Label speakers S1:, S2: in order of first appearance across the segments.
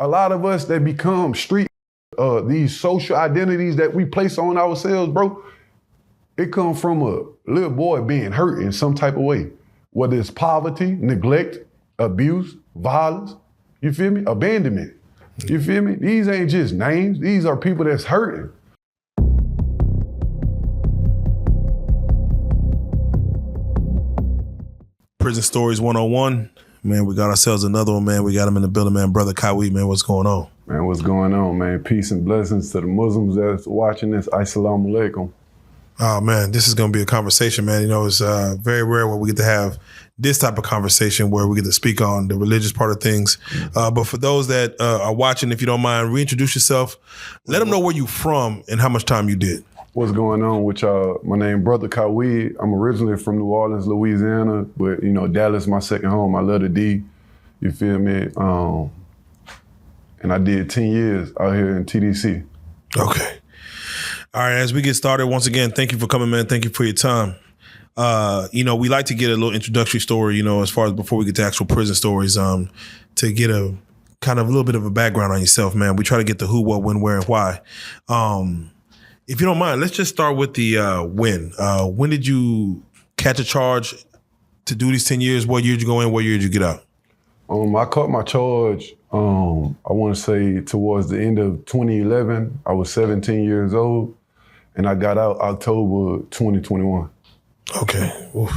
S1: a lot of us that become street, these social identities that we place on ourselves, bro, it comes from a little boy being hurt in some type of way. Whether it's poverty, neglect, abuse, violence, you feel me? Abandonment, you feel me? These ain't just names, these are people that's hurting.
S2: Prison Stories 101. Man, we got ourselves another one, man. We got him in the building, man. Brother Qawiy, man, what's going on?
S1: Man, what's going on, man? Peace and blessings to the Muslims that's watching this. Assalamu alaikum.
S2: Oh, man, this is going to be a conversation, man. You know, it's very rare when we get to have this type of conversation where we get to speak on the religious part of things. But for those that are watching, if you don't mind, reintroduce yourself. Let them know where you from and how much time you did.
S1: What's going on with y'all? My name Brother Qawiy. I'm originally from New Orleans, Louisiana, but you know, Dallas my second home. I love the D, you feel me? And I did 10 years out here in TDC.
S2: Okay. All right, as we get started, once again, thank you for coming, man. Thank you for your time. You know, we like to get a little introductory story, you know, as far as before we get to actual prison stories, to get a kind of a little bit of a background on yourself, man. We try to get the who, what, when, where, and why. If you don't mind, let's just start with the when. When did you catch a charge to do these 10 years? What year did you go in? What year did you get out?
S1: I caught my charge, I want to say towards the end of 2011. I was 17 years old, and I got out October 2021.
S2: Okay. Oof.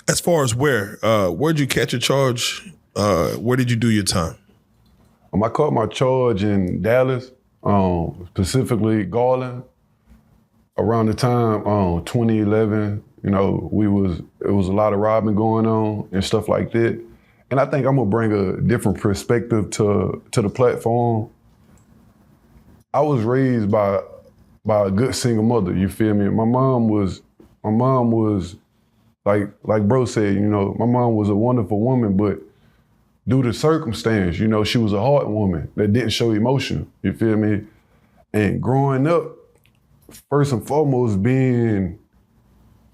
S2: As far as where'd you catch a charge? Where did you do your time?
S1: I caught my charge in Dallas. Specifically Garland. Around the time 2011, you know, it was a lot of robbing going on and stuff like that. And I think I'm gonna bring a different perspective to the platform. I was raised by a good single mother, you feel me? My mom was like bro said, you know, my mom was a wonderful woman, but due to circumstance, you know, she was a hard woman that didn't show emotion, you feel me? And growing up, first and foremost, being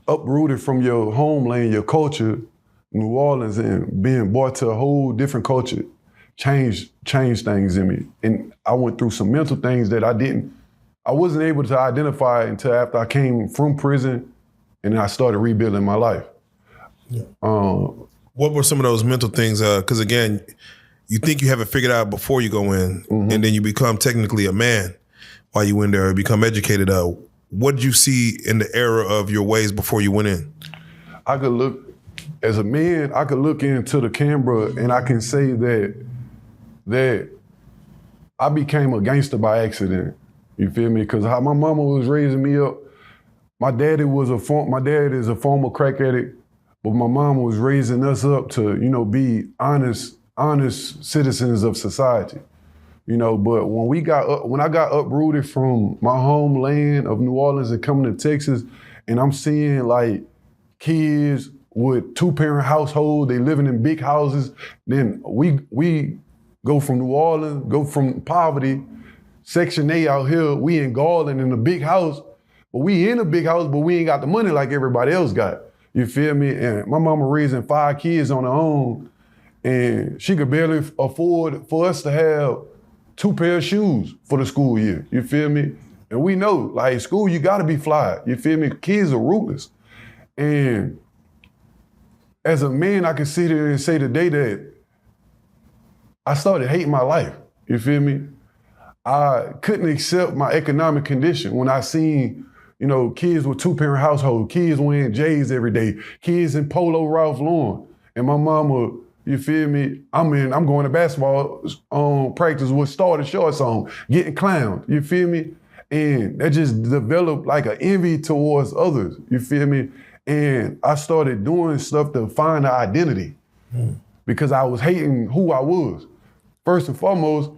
S1: uprooted from your homeland, your culture, New Orleans, and being brought to a whole different culture, changed things in me. And I went through some mental things that I wasn't able to identify until after I came from prison, and then I started rebuilding my life.
S2: Yeah. What were some of those mental things? Because again, you think you have it figured out before you go in, and then you become technically a man while you in there, become educated. What did you see in the era of your ways before you went in?
S1: I could look, as a man, I could look into the camera and I can say that I became a gangster by accident. You feel me? Because how my mama was raising me up, my dad is a former crack addict. But my mom was raising us up to, you know, be honest citizens of society, you know. But when I got uprooted from my homeland of New Orleans and coming to Texas, and I'm seeing like kids with 2-parent household, they living in big houses. Then we go from New Orleans, go from poverty, Section A out here. We in Garland in a big house, but we in a big house, but we ain't got the money like everybody else got. You feel me? And my mama raising 5 kids on her own, and she could barely afford for us to have 2 pair of shoes for the school year. You feel me? And we know, like, school, you gotta be fly. You feel me? Kids are ruthless. And as a man, I can sit there and say today that I started hating my life. You feel me? I couldn't accept my economic condition when I seen, you know, kids with 2-parent household, kids wearing J's every day, kids in Polo Ralph Lauren. And my mama, you feel me? I'm going to basketball practice with started shorts on, getting clowned, you feel me? And that just developed like an envy towards others, you feel me? And I started doing stuff to find an identity because I was hating who I was. First and foremost,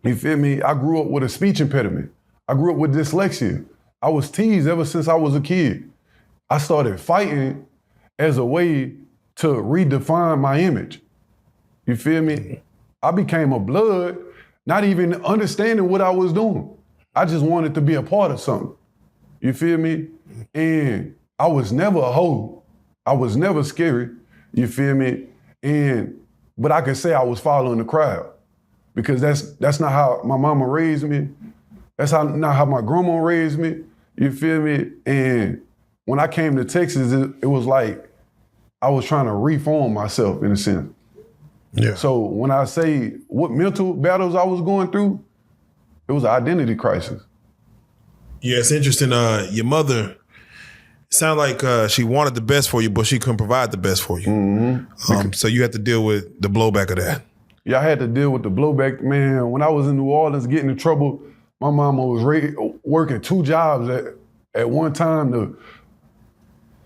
S1: you feel me? I grew up with a speech impediment. I grew up with dyslexia. I was teased ever since I was a kid. I started fighting as a way to redefine my image. You feel me? I became a blood, not even understanding what I was doing. I just wanted to be a part of something. You feel me? And I was never a hoe. I was never scary. You feel me? And but I can say I was following the crowd because that's not how my mama raised me. That's not how my grandma raised me. You feel me? And when I came to Texas, it was like I was trying to reform myself in a sense.
S2: Yeah.
S1: So when I say what mental battles I was going through, it was an identity crisis.
S2: Yeah, it's interesting. Your mother, it sounded like she wanted the best for you, but she couldn't provide the best for you.
S1: Mm-hmm.
S2: So you had to deal with the blowback of that.
S1: Yeah, I had to deal with the blowback. Man, when I was in New Orleans getting in trouble, my mama was working 2 jobs at one time to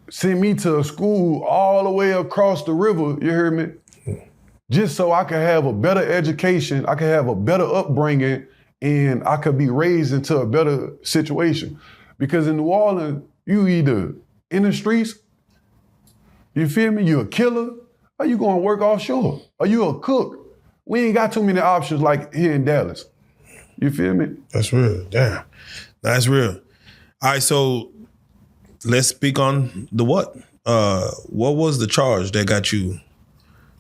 S1: send me to a school all the way across the river, you hear me? Just so I could have a better education, I could have a better upbringing, and I could be raised into a better situation. Because in New Orleans, you either in the streets, you feel me, you a killer, or you going to work offshore, or you a cook. We ain't got too many options like here in Dallas. You feel me?
S2: That's real. Damn. That's real. All right, so let's speak on the what. What was the charge that got you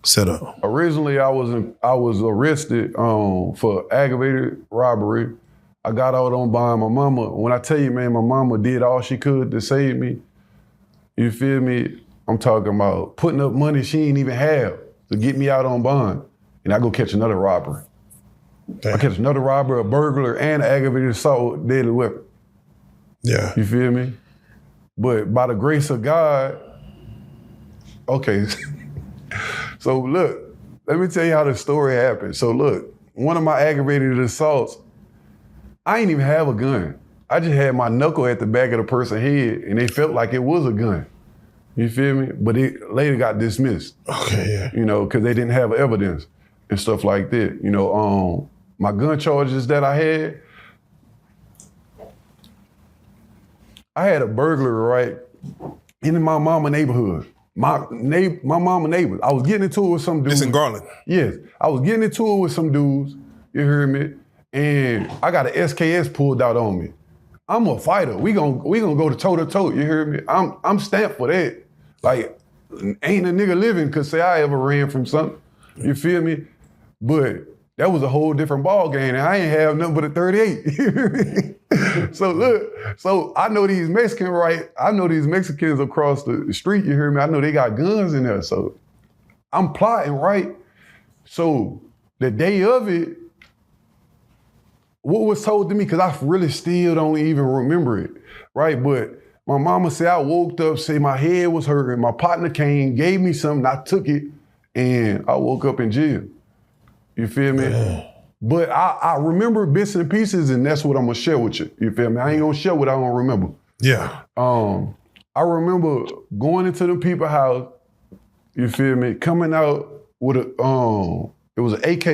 S2: set up?
S1: Originally, I was arrested for aggravated robbery. I got out on bond. My mama, when I tell you, man, my mama did all she could to save me. You feel me? I'm talking about putting up money she ain't even have to get me out on bond. And I go catch another robbery.
S2: Damn.
S1: I catch another robber, a burglar, and an aggravated assault with deadly weapon.
S2: Yeah.
S1: You feel me? But by the grace of God, okay. So look, let me tell you how the story happened. So look, one of my aggravated assaults, I ain't even have a gun. I just had my knuckle at the back of the person's head, and they felt like it was a gun. You feel me? But it later got dismissed.
S2: Okay, yeah.
S1: You know, because they didn't have evidence and stuff like that. You know, my gun charges that I had a burglary, right, in my mama neighborhood. My mama neighbors. I was getting into it with some dudes.
S2: It's in Garland.
S1: Yes, I was getting into it with some dudes, you heard me? And I got an SKS pulled out on me. I'm a fighter. We gonna go to toe to toe, you heard me? I'm stamped for that. Like, ain't a nigga living could say I ever ran from something, you feel me? But that was a whole different ball game, and I ain't have nothing but a 38. You hear me? So look, so I know these Mexicans, right? I know these Mexicans across the street, you hear me? I know they got guns in there, so I'm plotting, right? So the day of it, what was told to me, because I really still don't even remember it, right? But my mama said I woke up, say my head was hurting, my partner came, gave me something, I took it, and I woke up in jail. You feel me? Yeah. But I remember bits and pieces, and that's what I'm gonna share with you. You feel me? I ain't gonna share what I don't remember.
S2: Yeah.
S1: I remember going into the people's house, you feel me, coming out with it was an AK,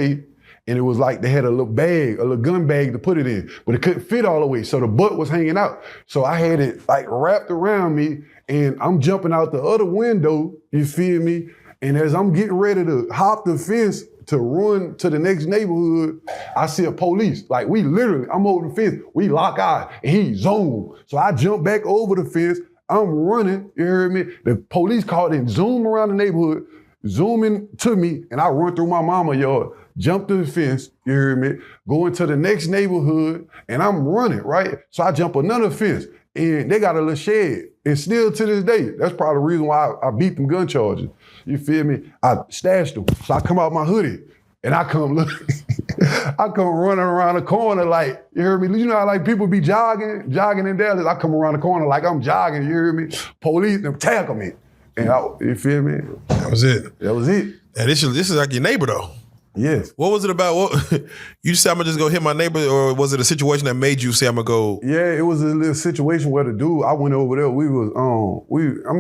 S1: and it was like they had a little bag, a little gun bag to put it in, but it couldn't fit all the way, so the butt was hanging out. So I had it like wrapped around me, and I'm jumping out the other window, you feel me? And as I'm getting ready to hop the fence to run to the next neighborhood, I see a police. Like I'm over the fence, we lock eyes, and he zoom. So I jump back over the fence, I'm running, you heard me? The police called and zoom around the neighborhood, zooming to me, and I run through my mama yard, jump to the fence, you heard me? Go into the next neighborhood, and I'm running, right? So I jump another fence, and they got a little shed. And still to this day, that's probably the reason why I beat them gun charges. You feel me? I stashed them. So I come out my hoodie, and I come running around the corner like, you heard me? You know how like people be jogging in Dallas? I come around the corner like I'm jogging, you hear me? Police, them tackle me. And you feel me?
S2: That was it.
S1: That was it.
S2: And this is like your neighbor though.
S1: Yes.
S2: What was it about? What you said I'm gonna just go hit my neighbor, or was it a situation that made you say I'm gonna go?
S1: Yeah, it was a little situation where the dude, I went over there,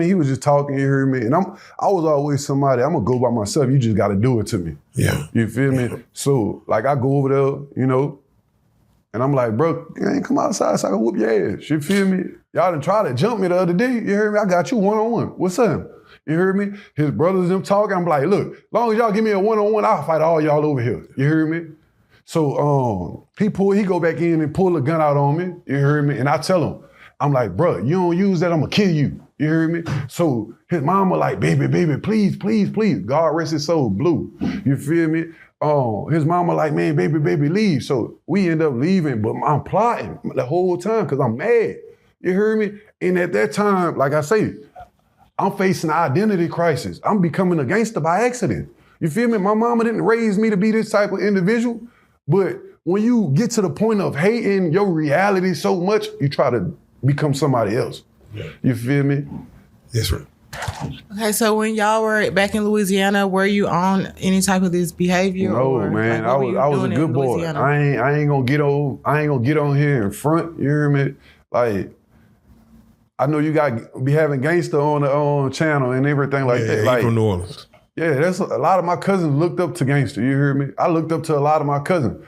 S1: he was just talking, you heard me? And I was always somebody, I'm gonna go by myself, you just gotta do it to me.
S2: Yeah.
S1: You feel me? So like I go over there, you know, and I'm like, bro, you ain't come outside so I can whoop your ass. You feel me? Y'all done tried to jump me the other day, you heard me? I got you one-on-one. What's up? You heard me? His brothers them talking. I'm like, look, as long as y'all give me a one-on-one, I'll fight all y'all over here. You heard me? So he go back in and pull a gun out on me. You heard me? And I tell him, I'm like, bro, you don't use that, I'm gonna kill you. You hear me? So his mama like, baby, please, please, please. God rest his soul, Blue. You feel me? His mama like, man, baby, leave. So we end up leaving, but I'm plotting the whole time because I'm mad. You hear me? And at that time, like I say, I'm facing an identity crisis. I'm becoming a gangster by accident. You feel me? My mama didn't raise me to be this type of individual, but when you get to the point of hating your reality so much, you try to become somebody else. Yeah. You feel me?
S2: Yes, sir.
S3: Okay, so when y'all were back in Louisiana, were you on any type of this behavior?
S1: No, man. I was a good boy. I ain't gonna get on here in front. You hear me? Like, I know you got be having gangster on the channel and everything like that. Like,
S2: from New Orleans.
S1: Yeah, that's a lot of my cousins looked up to gangster. You hear me? I looked up to a lot of my cousins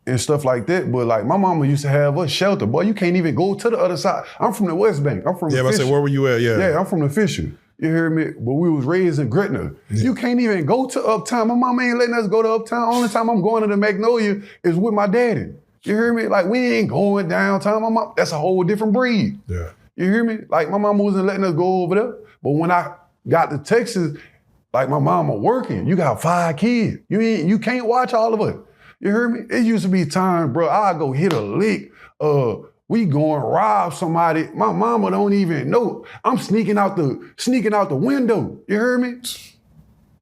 S1: and stuff like that. But like my mama used to have us shelter. Boy, you can't even go to the other side. I'm from the West Bank. I'm from the
S2: I said, where were you at?
S1: Yeah, I'm from the Fisher. You hear me? But we was raised in Gretna. Yeah. You can't even go to Uptown. My mama ain't letting us go to Uptown. Only time I'm going to the Magnolia is with my daddy. You hear me? Like, we ain't going downtown. My mom, that's a whole different breed. Yeah. You hear me? Like, my mama wasn't letting us go over there. But when I got to Texas, like my mama working, you got 5 kids. You can't watch all of it. You hear me? It used to be time, bro, I go hit a lick. We going rob somebody. My mama don't even know. I'm sneaking out the window. You hear me?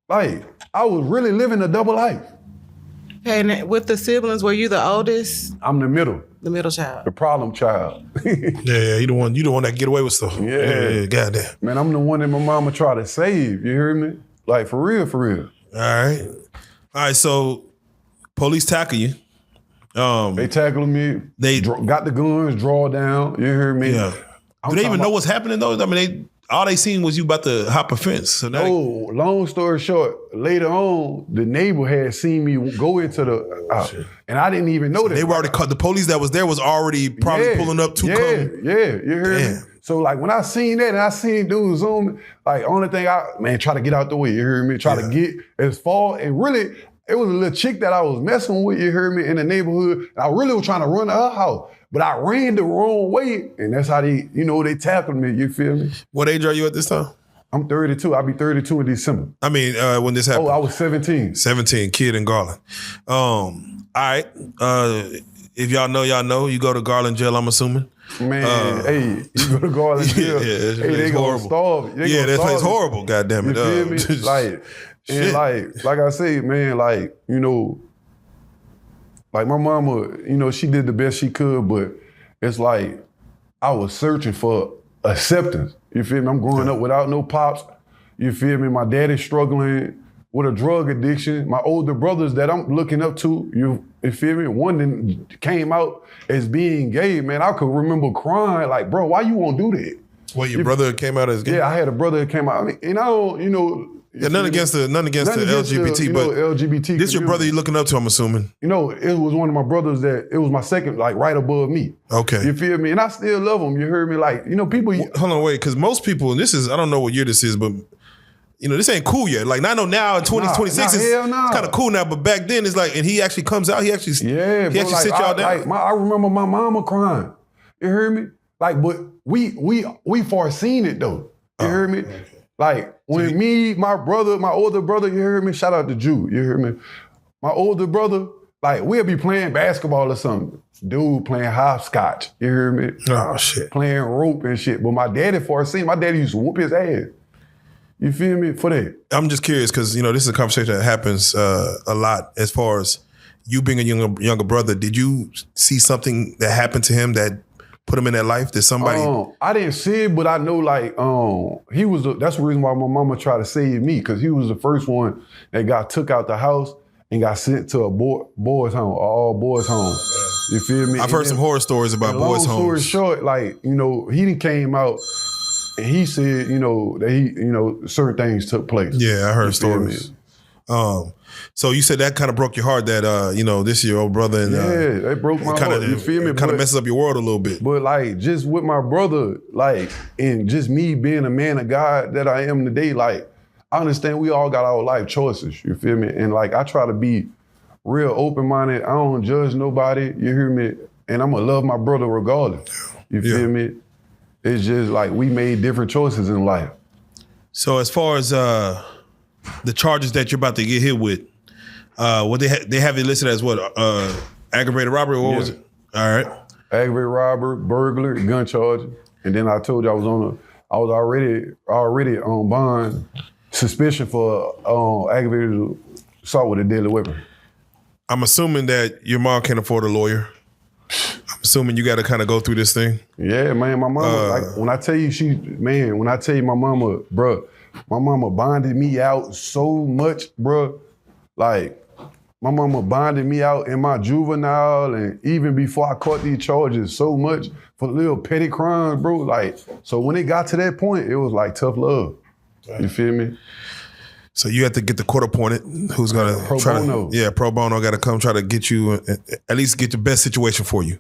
S1: Like, I was really living a double life.
S3: Okay, and with the siblings, were you the oldest?
S1: I'm the middle.
S3: The middle child.
S1: The problem child.
S2: Yeah, you the one that get away with stuff. Yeah, goddamn.
S1: Man, I'm the one that my mama try to save. You hear me? Like, for real, for real.
S2: All right. So, police tackle you.
S1: They tackled me. They got the guns, draw down. You hear me?
S2: Yeah. Do they even know what's happening though? I mean, all they seen was you about to hop a fence. So
S1: long story short, later on, the neighbor had seen me go into the, and I didn't even know that.
S2: They were already caught. The police that was there was already probably pulling up to come.
S1: Yeah, you heard me? So like when I seen that and I seen dudes zoom, like only thing try to get out the way, you heard me? Try to get as far, and really, it was a little chick that I was messing with, you heard me, in the neighborhood. I really was trying to run to her house, but I ran the wrong way, and that's how they tackled me, you feel me?
S2: What age are you at this time?
S1: I'm 32. I'll be 32 in December.
S2: I mean, when this happened?
S1: Oh, I was 17.
S2: 17, kid in Garland. All right. If y'all know, you go to Garland jail, I'm assuming.
S1: Man, hey, you go to Garland jail. They gonna starve.
S2: That place horrible, goddamn it.
S1: You feel me? Like, and like I say, man, like, like my mama, she did the best she could, but it's like I was searching for acceptance. You feel me? I'm growing up without no pops. You feel me? My daddy's struggling with a drug addiction. My older brothers that I'm looking up to, you feel me? One then came out as being gay, man. I could remember crying, like, bro, why you won't do that?
S2: Well, your brother came out as gay?
S1: Yeah, I had a brother that came out. I mean, and I don't,
S2: yeah, none against the LGBT, but
S1: LGBT.
S2: This your brother you looking up to, I'm assuming.
S1: It was one of my brothers it was my second, like right above me.
S2: Okay.
S1: You feel me? And I still love him. You heard me? Like, people.
S2: Hold on, wait, because most people, and I don't know what year this is, but this ain't cool yet. Like, I know now in 2026, it's kind of cool now, but back then it's like, and he actually comes out, he actually sit y'all down.
S1: I remember my mama crying. You hear me? Like, but we foreseen it though. You hear me? Okay. Like, when my older brother, you hear me? Shout out to Jew, you hear me? My older brother, like, we'll be playing basketball or something. Dude playing hopscotch, you hear me?
S2: Oh, shit.
S1: Playing rope and shit. But my daddy used to whoop his ass. You feel me? For that.
S2: I'm just curious, because, this is a conversation that happens a lot as far as you being a younger brother. Did you see something that happened to him that put him in that life? Did somebody?
S1: I didn't see it, but I know he was. That's the reason why my mama tried to save me, because he was the first one that got took out the house and got sent to a boys' home, all boys' home. You feel me?
S2: I've heard some horror stories about boys' homes.
S1: Long story short, like, he done came out and he said, that he, certain things took place.
S2: Yeah, I heard stories. So you said that kind of broke your heart that, this is your old brother. And,
S1: that broke my heart. You feel me?
S2: It kind of messes up your world a little bit.
S1: But like, just with my brother, like, and just me being a man of God that I am today, like, I understand we all got our life choices, you feel me? And like, I try to be real open-minded. I don't judge nobody, you hear me? And I'm gonna love my brother regardless, you feel me? It's just like we made different choices in life.
S2: So as far as the charges that you're about to get hit with, what they have it listed as what? Aggravated robbery? What was it? All right.
S1: Aggravated robbery, burglary, gun charges, and then I told you I was already on bond, suspicion for aggravated assault with a deadly weapon.
S2: I'm assuming that your mom can't afford a lawyer. I'm assuming you got to kind of go through this thing.
S1: Yeah, man, my mama, like, when I tell you my mama, bro, my mama bonded me out so much, bro. Like, my mama bonded me out in my juvenile and even before I caught these charges so much for little petty crimes, bro. Like, so when it got to that point, it was like tough love. You feel me?
S2: So you have to get the court appointed who's going to
S1: pro bono.
S2: Pro bono got to come try to get you, at least get the best situation for you.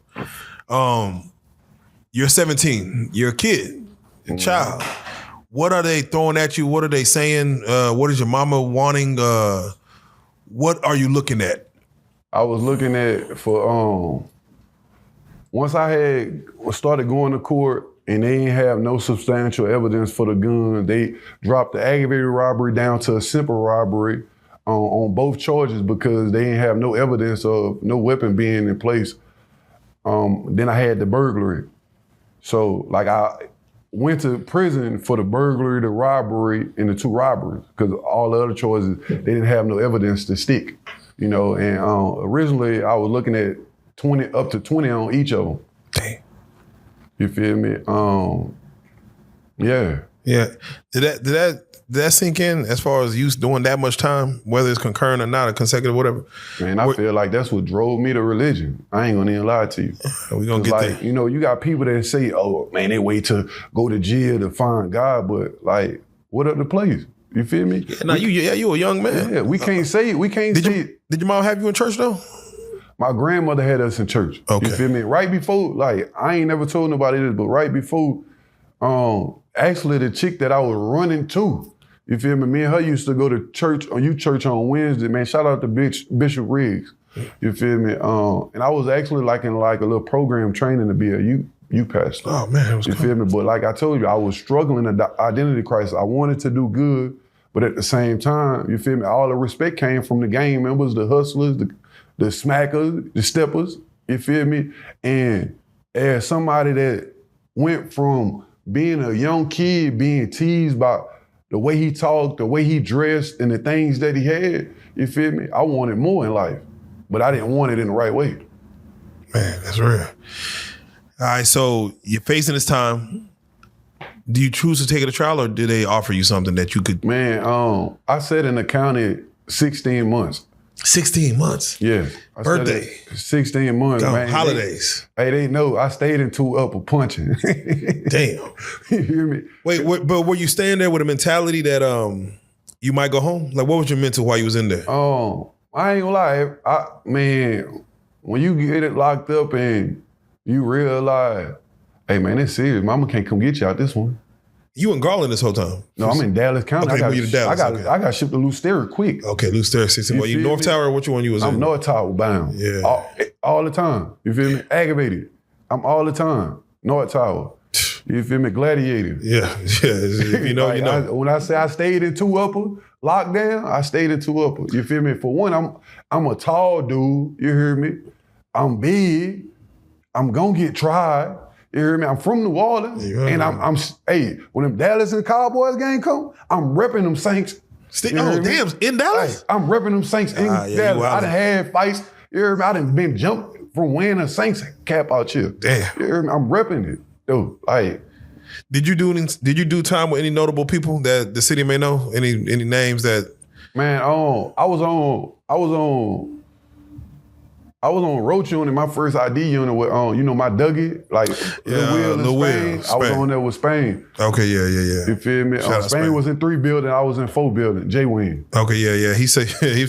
S2: You're 17. You're a kid, a child. What are they throwing at you? What are they saying? What is your mama wanting? What are you looking at?
S1: I was looking at once I had started going to court and they didn't have no substantial evidence for the gun, they dropped the aggravated robbery down to a simple robbery on both charges because they didn't have no evidence of no weapon being in place. Then I had the burglary. So like I went to prison for the burglary, the robbery, and the 2 robberies because all the other charges, they didn't have no evidence to stick, you know, and originally I was looking at up to 20 on each of them.
S2: Dang.
S1: You feel me? Yeah.
S2: Yeah. Did that sink in as far as you doing that much time, whether it's concurrent or not, or consecutive, whatever?
S1: Man, I feel like that's what drove me to religion. I ain't gonna even lie to you.
S2: We gonna get
S1: like,
S2: there.
S1: you know, you got people that say, oh, man, they wait to go to jail to find God, but like, what other place? You feel me?
S2: Yeah, you a young man.
S1: Yeah, we can't say it.
S2: Did your mom have you in church though?
S1: My grandmother had us in church.
S2: Okay.
S1: You feel me? Right before, like, I ain't never told nobody this, but right before, actually the chick that I was running to, you feel me? Me and her used to go to church on Wednesday, man. Shout out to Bishop Riggs. You feel me? And I was actually like in like a little program training to be a youth pastor.
S2: Oh man, it was
S1: you
S2: cool.
S1: feel me? But like I told you, I was struggling in the identity crisis. I wanted to do good, but at the same time, you feel me? All the respect came from the gang members, the hustlers, the smackers, the steppers, you feel me? And as somebody that went from being a young kid, being teased by the way he talked, the way he dressed, and the things that he had, you feel me? I wanted more in life, but I didn't want it in the right way.
S2: Man, that's real. All right, so you're facing this time. Do you choose to take it to trial, or did they offer you something that you could?
S1: Man, I sat in the county 16 months.
S2: 16 months.
S1: Yeah.
S2: Birthday.
S1: 16 months, man.
S2: Holidays.
S1: They know I stayed in 2 upper punching.
S2: Damn.
S1: You hear me?
S2: Wait, but were you staying there with a mentality that you might go home? Like, what was your mental while you was in there?
S1: I ain't gonna lie. Man, when you get it locked up and you realize, hey man, it's serious. Mama can't come get you out this one.
S2: You in Garland this whole time?
S1: No, I'm in Dallas County.
S2: Okay, you to Dallas.
S1: I got shipped to Lucera quick.
S2: Okay, Lucera 16. Well, you North Tower or which one you was in?
S1: I'm North Tower bound.
S2: Yeah.
S1: All the time. You feel me? Aggravated. I'm all the time. North Tower. You feel me? Gladiator.
S2: Yeah. If you know,
S1: like,
S2: you know.
S1: When I say I stayed in 2 upper, lockdown, I stayed in 2 upper. You feel me? For one, I'm a tall dude. You hear me? I'm big. I'm gonna get tried. You hear me? I'm from New Orleans, and I'm hey, when them Dallas and Cowboys game come, I'm repping them Saints.
S2: Damn, in Dallas?
S1: Hey, I'm repping them Saints in Dallas. I done had fights. You hear me? I done been jumped from wearing a Saints cap out here.
S2: Damn.
S1: You hear me? I'm repping it. Dude, like.
S2: Did you do time with any notable people that the city may know? Any names that?
S1: Man, I was on roach unit, my first ID unit with you know, my Dougie, like Lil Will. I was on there with Spain.
S2: Okay, yeah.
S1: You feel me? Spain was in 3 buildings, I was in 4 buildings, J-Wing.
S2: Okay, yeah. He said he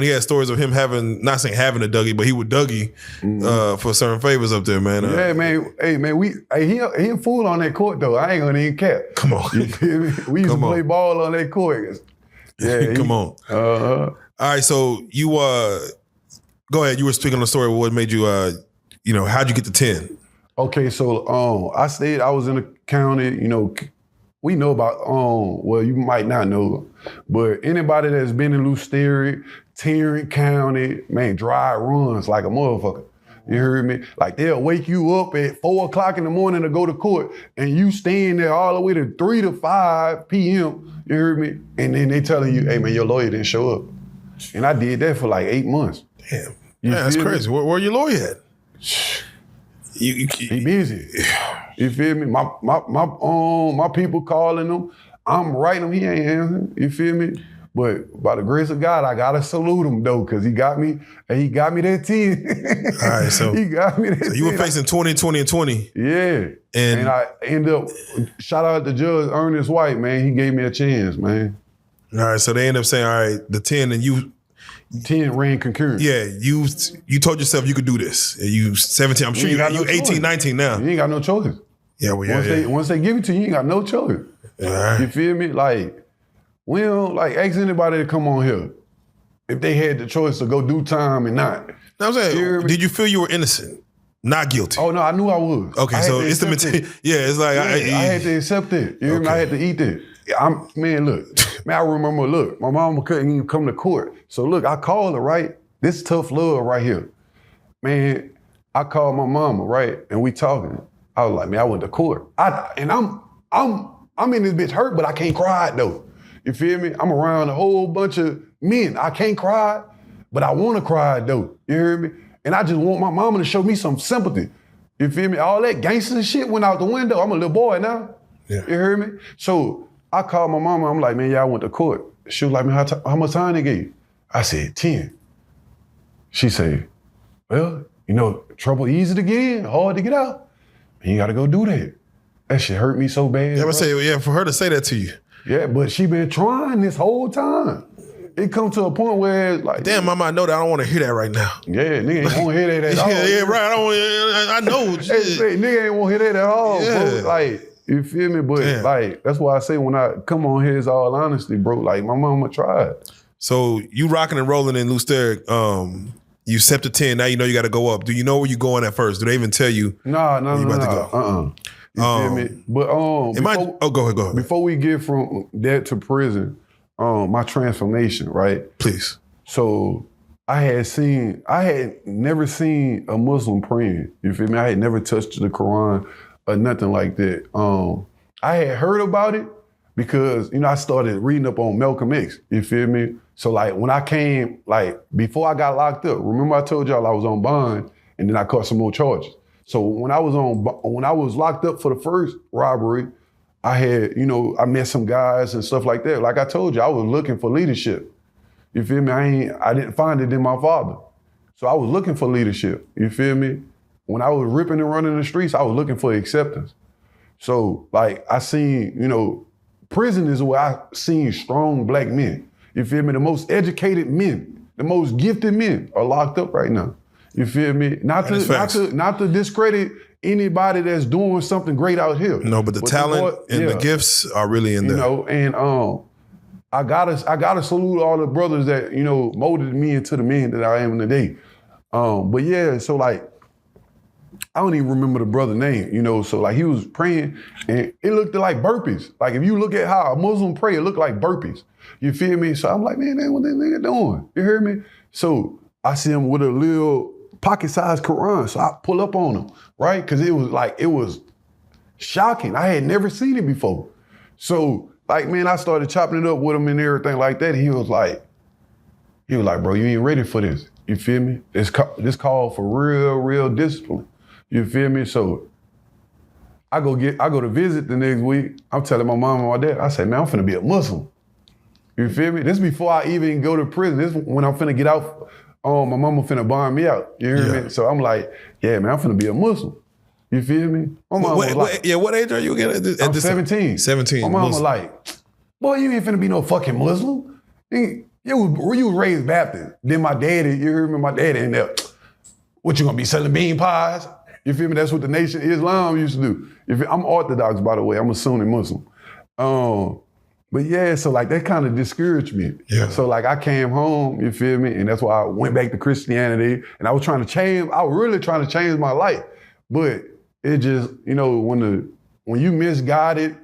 S2: had stories of him not saying having a Dougie, but he would Dougie for certain favors up there, man.
S1: Yeah, man. Hey, man, he a fool on that court though. I ain't gonna even cap.
S2: Come on.
S1: You feel me? We used to play ball on that court. Yeah,
S2: come on. All right, so you go ahead. You were speaking on the story. What made you, how'd you get to 10?
S1: Okay, so I was County, you know, we know about, well, you might not know, but anybody that's been in Lusteria, Tarrant County, man, dry runs like a motherfucker. You heard me? Like they'll wake you up at 4 o'clock in the morning to go to court and you staying there all the way to 3 to 5 p.m. You heard me? And then they telling you, hey man, your lawyer didn't show up. And I did that for like 8 months.
S2: Damn. Man, that's crazy. Where your lawyer at?
S1: He busy. You feel me? My people calling him. I'm writing him. He ain't answering. You feel me? But by the grace of God, I gotta salute him though, cause he got me that 10.
S2: All right, so
S1: he got me that 10.
S2: So you were facing 20, 20, and 20.
S1: Yeah. And I end up, shout out to Judge Ernest White, man. He gave me a chance, man.
S2: All right, so they end up saying, all right, the 10 and you
S1: 10 ran concurrent.
S2: Yeah, you told yourself you could do this. You 17, I'm sure you 18, 19 now.
S1: You ain't got no choice.
S2: Yeah, well, yeah.
S1: Once they give it to you, you ain't got no choice.
S2: Right.
S1: You feel me? Like, we don't like ask anybody to come on here if they had the choice to go do time and not.
S2: I'm saying, did you feel you were innocent? Not guilty?
S1: Oh, no, I knew I was.
S2: Okay, so it's the material. Yeah, it's like.
S1: I had to accept it. You hear me? I had to eat it. Man, look. Man, I remember, look, my mama couldn't even come to court. So look, I called her, right? This tough love right here. Man, I called my mama, right? And we talking. I was like, man, I went to court. I'm in this bitch hurt, but I can't cry though. You feel me? I'm around a whole bunch of men. I can't cry, but I want to cry though. You hear me? And I just want my mama to show me some sympathy. You feel me? All that gangster shit went out the window. I'm a little boy now.
S2: Yeah.
S1: You hear me? So I called my mama. I'm like, man, yeah, I went to court. She was like, man, how much time they gave you? I said, 10. She said, well, you know, trouble easy to get in, hard to get out. You got to go do that. That shit hurt me so bad.
S2: Yeah, I say, yeah, for her to say that to you.
S1: Yeah, but she been trying this whole time. It come to a point where it's like,
S2: damn, mama, I know that I don't want to hear that right now.
S1: Yeah, nigga ain't want to hear that at all.
S2: Yeah, right. I know.
S1: Hey, nigga ain't want to hear that at all,
S2: yeah.
S1: bro. Like, you feel me? But
S2: damn.
S1: like, that's why I say when I come on here, it's all honesty, bro. Like, my mama tried.
S2: So you rocking and rolling in Lusteria. You accepted 10. Now you know you got to go up. Do you know where you going at first? Do they even tell you?
S1: No.
S2: You
S1: feel me? But
S2: go ahead.
S1: Before we get from that to prison, my transformation, right?
S2: Please.
S1: So I had never seen a Muslim praying. You feel me? I had never touched the Quran or nothing like that. I had heard about it because, you know, I started reading up on Malcolm X. You feel me? So like when I came, like before I got locked up, remember I told y'all I was on bond and then I caught some more charges. So when I was locked up for the first robbery, I had, you know, I met some guys and stuff like that. Like I told you, I was looking for leadership. You feel me? I didn't find it in my father. So I was looking for leadership. You feel me? When I was ripping and running the streets, I was looking for acceptance. So like I seen, you know, prison is where I seen strong black men. You feel me? The most educated men, the most gifted men are locked up right now. You feel me? Not to discredit anybody that's doing something great out here.
S2: No, but the talent and the gifts are really in there.
S1: You know, and I gotta salute all the brothers that, you know, molded me into the man that I am today. But yeah, so like I don't even remember the brother's name, you know, so like he was praying and it looked like burpees. Like if you look at how a Muslim pray, it looked like burpees. You feel me? So I'm like, man, what that nigga doing? You hear me? So I see him with a little pocket-sized Quran. So I pull up on him, right? Because it was shocking. I had never seen it before. So like, man, I started chopping it up with him and everything like that. He was like, bro, you ain't ready for this. You feel me? This called for real discipline. You feel me? So I go to visit the next week. I'm telling my mom and my dad, I say, man, I'm finna be a Muslim. You feel me? This is before I even go to prison. This is when I'm finna get out. My mama finna bond me out. You hear me? So I'm like, yeah, man, I'm finna be a Muslim. You feel me? My mama was like,
S2: what age are you again at this?
S1: I'm 17.
S2: 17.
S1: My mama was like, boy, you ain't finna be no fucking Muslim. You was raised Baptist. Then my daddy, you hear me? My daddy in there, what you gonna be selling bean pies? You feel me? That's what the Nation of Islam used to do. I'm Orthodox, by the way. I'm a Sunni Muslim. But yeah, so like that kind of discouraged me.
S2: Yeah. So
S1: like I came home, you feel me? And that's why I went back to Christianity. And I was really trying to change my life. But it just, you know, when when you misguided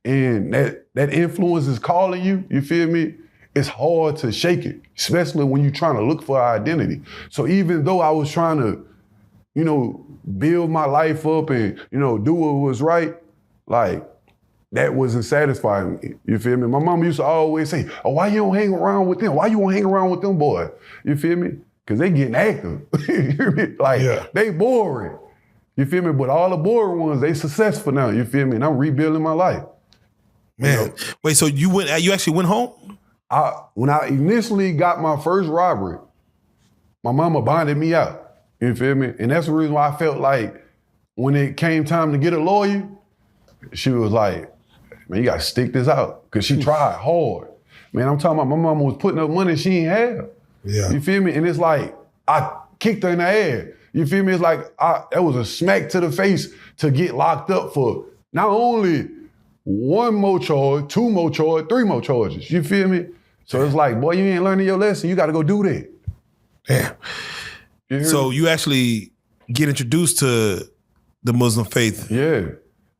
S1: and that influence is calling you, you feel me? It's hard to shake it, especially when you're trying to look for identity. So even though I was trying to, you know, build my life up and, you know, do what was right, like, that wasn't satisfying me. You feel me? My mom used to always say, oh, why you don't hang around with them? Why you won't hang around with them boys? You feel me? Because they getting active. You hear me? Like, they boring. You feel me? But all the boring ones, they successful now. You feel me? And I'm rebuilding my life.
S2: Man,
S1: you know?
S2: Wait, so you actually went home?
S1: When I initially got my first robbery, my mama bonded me out. You feel me? And that's the reason why I felt like when it came time to get a lawyer, she was like, man, you gotta stick this out. Cause she tried hard. Man, I'm talking about my mama was putting up money she ain't have.
S2: Yeah.
S1: You feel me? And it's like, I kicked her in the ass. You feel me? It's like, that was a smack to the face to get locked up for not only one more charge, two more charges, three more charges. You feel me? So it's like, boy, you ain't learning your lesson. You got to go do that.
S2: Damn. So you actually get introduced to the Muslim faith.
S1: Yeah.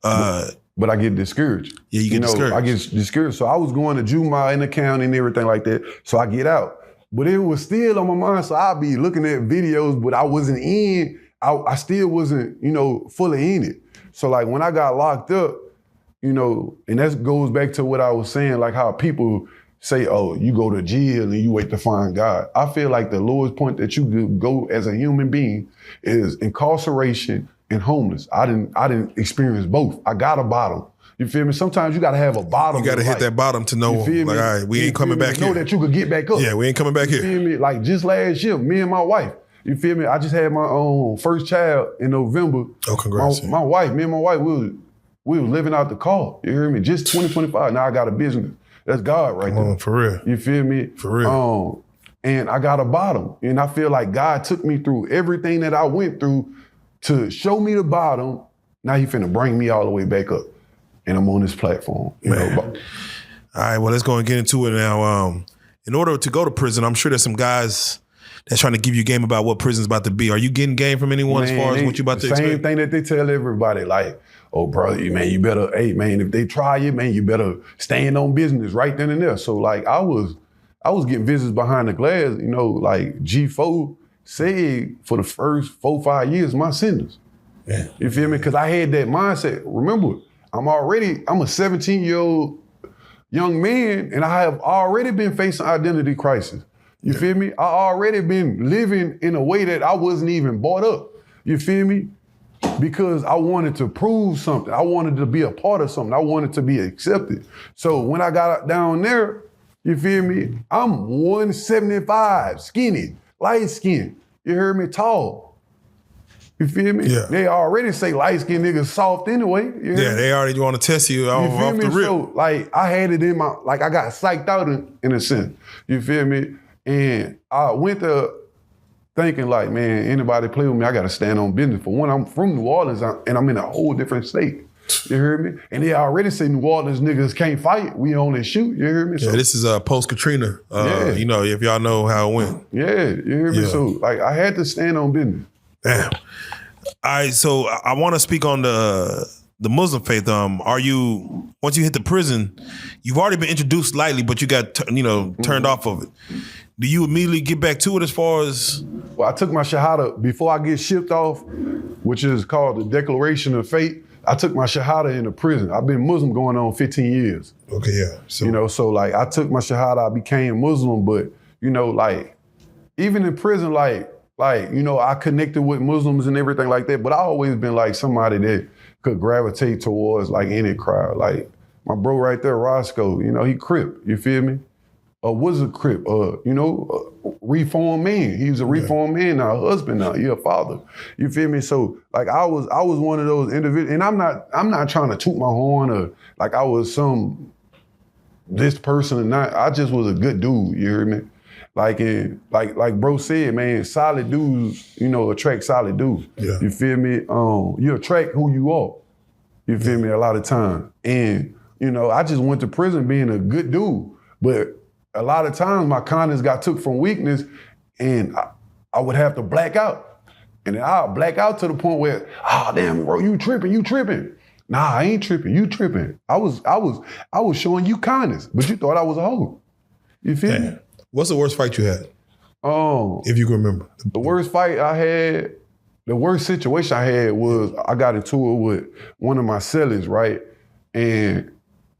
S1: But I get discouraged.
S2: Yeah, you get discouraged.
S1: I get discouraged. So I was going to Juma in the county and everything like that. So I get out. But it was still on my mind. So I'd be looking at videos, but I wasn't in. I still wasn't, you know, fully in it. So like when I got locked up, you know, and that goes back to what I was saying, like how people say, oh, you go to jail and you wait to find God. I feel like the lowest point that you could go as a human being is incarceration and homeless. I didn't experience both. I got a bottom. You feel me? Sometimes you gotta have a bottom.
S2: You gotta hit that bottom to know, like, all right, we ain't coming back here.
S1: Know that you could get back up.
S2: Yeah, we ain't coming back here.
S1: You feel me? Like just last year, me and my wife, you feel me? I just had my first child in November.
S2: Oh, congrats.
S1: Me and my wife, we was living out the car. You hear me? Just 2025. Now I got a business. That's God right there.
S2: For real.
S1: You feel me?
S2: For real.
S1: And I got a bottom. And I feel like God took me through everything that I went through to show me the bottom. Now he finna bring me all the way back up. And I'm on this platform. You know,
S2: all right, well, let's go and get into it now. In order to go to prison, I'm sure there's some guys that's trying to give you game about what prison's about to be. Are you getting game from anyone as far as what you about to expect?
S1: Same thing that they tell everybody, like, oh, bro, man, you better, hey, man, if they try you, man, you better stand on business right then and there. So, like, I was getting visits behind the glass, you know, like G4 said for the first 4-5 years, my sentence.
S2: Yeah.
S1: You feel me? Because I had that mindset. Remember, I'm a 17-year-old young man, and I have already been facing identity crisis. You feel me? I already been living in a way that I wasn't even brought up. You feel me? Because I wanted to prove something. I wanted to be a part of something. I wanted to be accepted. So when I got down there, you feel me? I'm 175, skinny, light skin. You heard me? Tall. You feel me?
S2: Yeah.
S1: They already say light-skinned niggas soft anyway.
S2: Yeah, they already want to test you off the rip.
S1: So, like, I had it in my, like, I got psyched out in a sense. You feel me? And I went to thinking, like, man, anybody play with me, I got to stand on business. For one, I'm from New Orleans, and I'm in a whole different state. You hear me? And they already say New Orleans niggas can't fight. We only shoot. You hear me?
S2: Yeah,
S1: so,
S2: this is post-Katrina. You know, if y'all know how it went.
S1: Yeah, you hear me?
S2: Yeah.
S1: So, like, I had to stand on business.
S2: Damn. All right, so I want to speak on the Muslim faith. Are you, once you hit the prison, you've already been introduced lightly, but you got turned off of it. Do you immediately get back to it as far as?
S1: Well, I took my Shahada before I get shipped off, which is called the Declaration of Faith. I took my Shahada in the prison. I've been Muslim going on 15 years.
S2: Okay, yeah. So,
S1: you know, so like I took my Shahada, I became Muslim, but you know, like even in prison, like, you know, I connected with Muslims and everything like that, but I always been like somebody that could gravitate towards like any crowd. Like my bro right there, Roscoe, you know, he Crip, you feel me? Was a Crip, you know, a reformed man. He's a reformed man now, a husband now, he a father. You feel me? So like I was one of those individuals, and I'm not trying to toot my horn or like I was this person or not. I just was a good dude, you hear me? Like bro said, man, solid dudes, you know, attract solid dudes.
S2: Yeah.
S1: You feel me? You attract who you are. You feel me? A lot of time. And, you know, I just went to prison being a good dude. But a lot of times my kindness got took from weakness and I would have to black out. And then I'll black out to the point where, oh, damn, bro, you tripping. Nah, I ain't tripping. You tripping. I was showing you kindness, but you thought I was a hoe. You feel me?
S2: What's the worst fight you had? If you can remember.
S1: The worst fight I had, the worst situation I had was I got into it with one of my sellers, right? And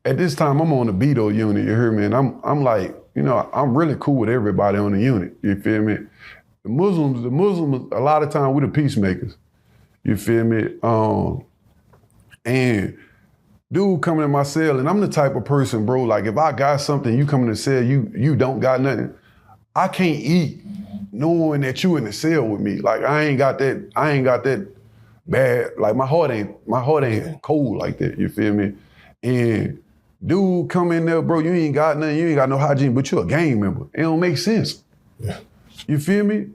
S1: at this time, I'm on the Beto unit, you hear me? And I'm like, you know, I'm really cool with everybody on the unit, you feel me? The Muslims, a lot of time, we the peacemakers, you feel me? And dude coming in my cell, and I'm the type of person, bro, like if I got something, you come in the cell, you don't got nothing, I can't eat knowing that you in the cell with me. Like I ain't got that bad, like my heart ain't cold like that, you feel me? And dude come in there, bro, you ain't got nothing, you ain't got no hygiene, but you a gang member. It don't make sense.
S2: Yeah.
S1: You feel me?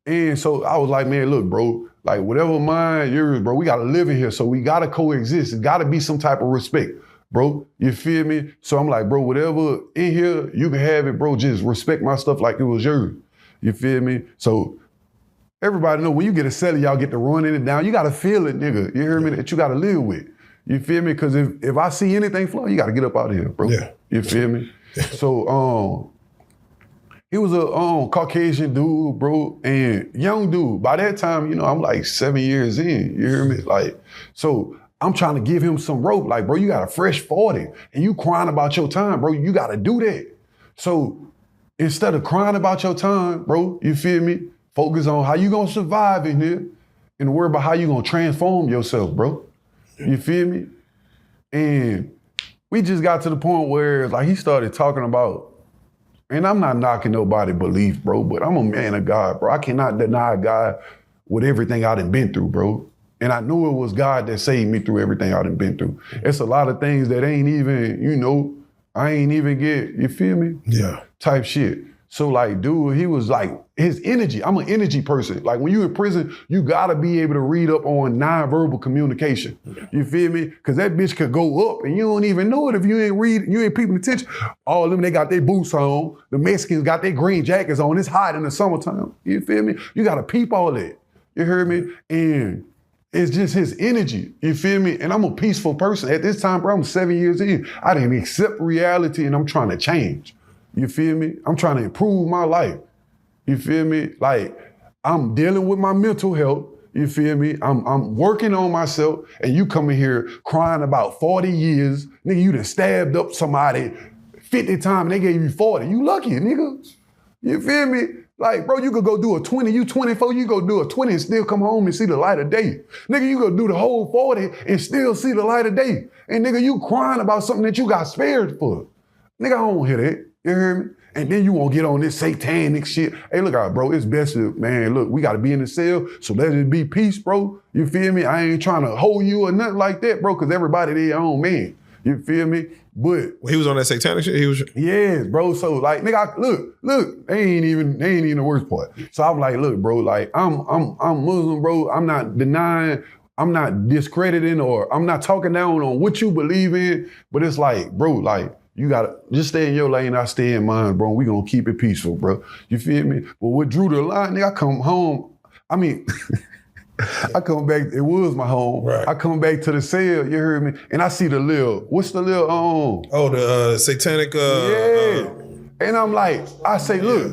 S1: And so I was like, man, look, bro, like whatever mine, yours, bro, we gotta live in here, so we gotta coexist. It gotta be some type of respect, bro. You feel me? So I'm like, bro, whatever in here, you can have it, bro. Just respect my stuff like it was yours. You feel me? So everybody know when you get a celly, y'all get to running it down. You gotta feel it, nigga. You hear me? That you gotta live with. You feel me? Because if I see anything flaw, you gotta get up out of here, bro.
S2: Yeah.
S1: You feel me? So he was a Caucasian dude, bro, and young dude. By that time, you know, I'm like 7 years in, you hear me? Like, so I'm trying to give him some rope. Like, bro, you got a fresh 40 and you crying about your time, bro. You gotta do that. So instead of crying about your time, bro, you feel me? Focus on how you gonna survive in here and worry about how you gonna transform yourself, bro. You feel me? And we just got to the point where like he started talking about, and I'm not knocking nobody's belief, bro, but I'm a man of God, bro. I cannot deny God with everything I done been through, bro. And I knew it was God that saved me through everything I done been through. It's a lot of things that ain't even, you know, I ain't even get, you feel me?
S2: Yeah.
S1: Type shit. So like, dude, he was like, his energy, I'm an energy person. Like when you in prison, you gotta be able to read up on nonverbal communication. You feel me? Cause that bitch could go up and you don't even know it if you ain't peeping attention. All of them, they got their boots on. The Mexicans got their green jackets on. It's hot in the summertime. You feel me? You gotta peep all that. You hear me? And it's just his energy, you feel me? And I'm a peaceful person. At this time, bro, I'm 7 years in. I didn't accept reality and I'm trying to change. You feel me? I'm trying to improve my life. You feel me? Like, I'm dealing with my mental health. You feel me? I'm working on myself and you coming here crying about 40 years. Nigga, you done stabbed up somebody 50 times and they gave you 40. You lucky, nigga. You feel me? Like, bro, you could go do a 20, you 24, you go do a 20 and still come home and see the light of day. Nigga, you go do the whole 40 and still see the light of day. And nigga, you crying about something that you got spared for. Nigga, I don't hear that. You hear me? And then you won't get on this satanic shit. Hey, look out, bro. It's best to, man, look, we got to be in the cell, so let it be peace, bro. You feel me? I ain't trying to hold you or nothing like that, bro, because everybody their own man. You feel me? But
S2: when he was on that satanic shit, he was.
S1: Yes, bro. So like, nigga, look, they ain't even the worst part. So I'm like, look, bro, like I'm Muslim, bro. I'm not denying, I'm not discrediting, or I'm not talking down on what you believe in. But it's like, bro, like you gotta just stay in your lane, I stay in mine, bro. We gonna keep it peaceful, bro. You feel me? But what drew the line, nigga, I come home. I mean. I come back, it was my home. Right. I come back to the cell, you heard me? And I see the little, what's the little
S2: Oh, the satanic
S1: yeah. And I'm like, I say, look,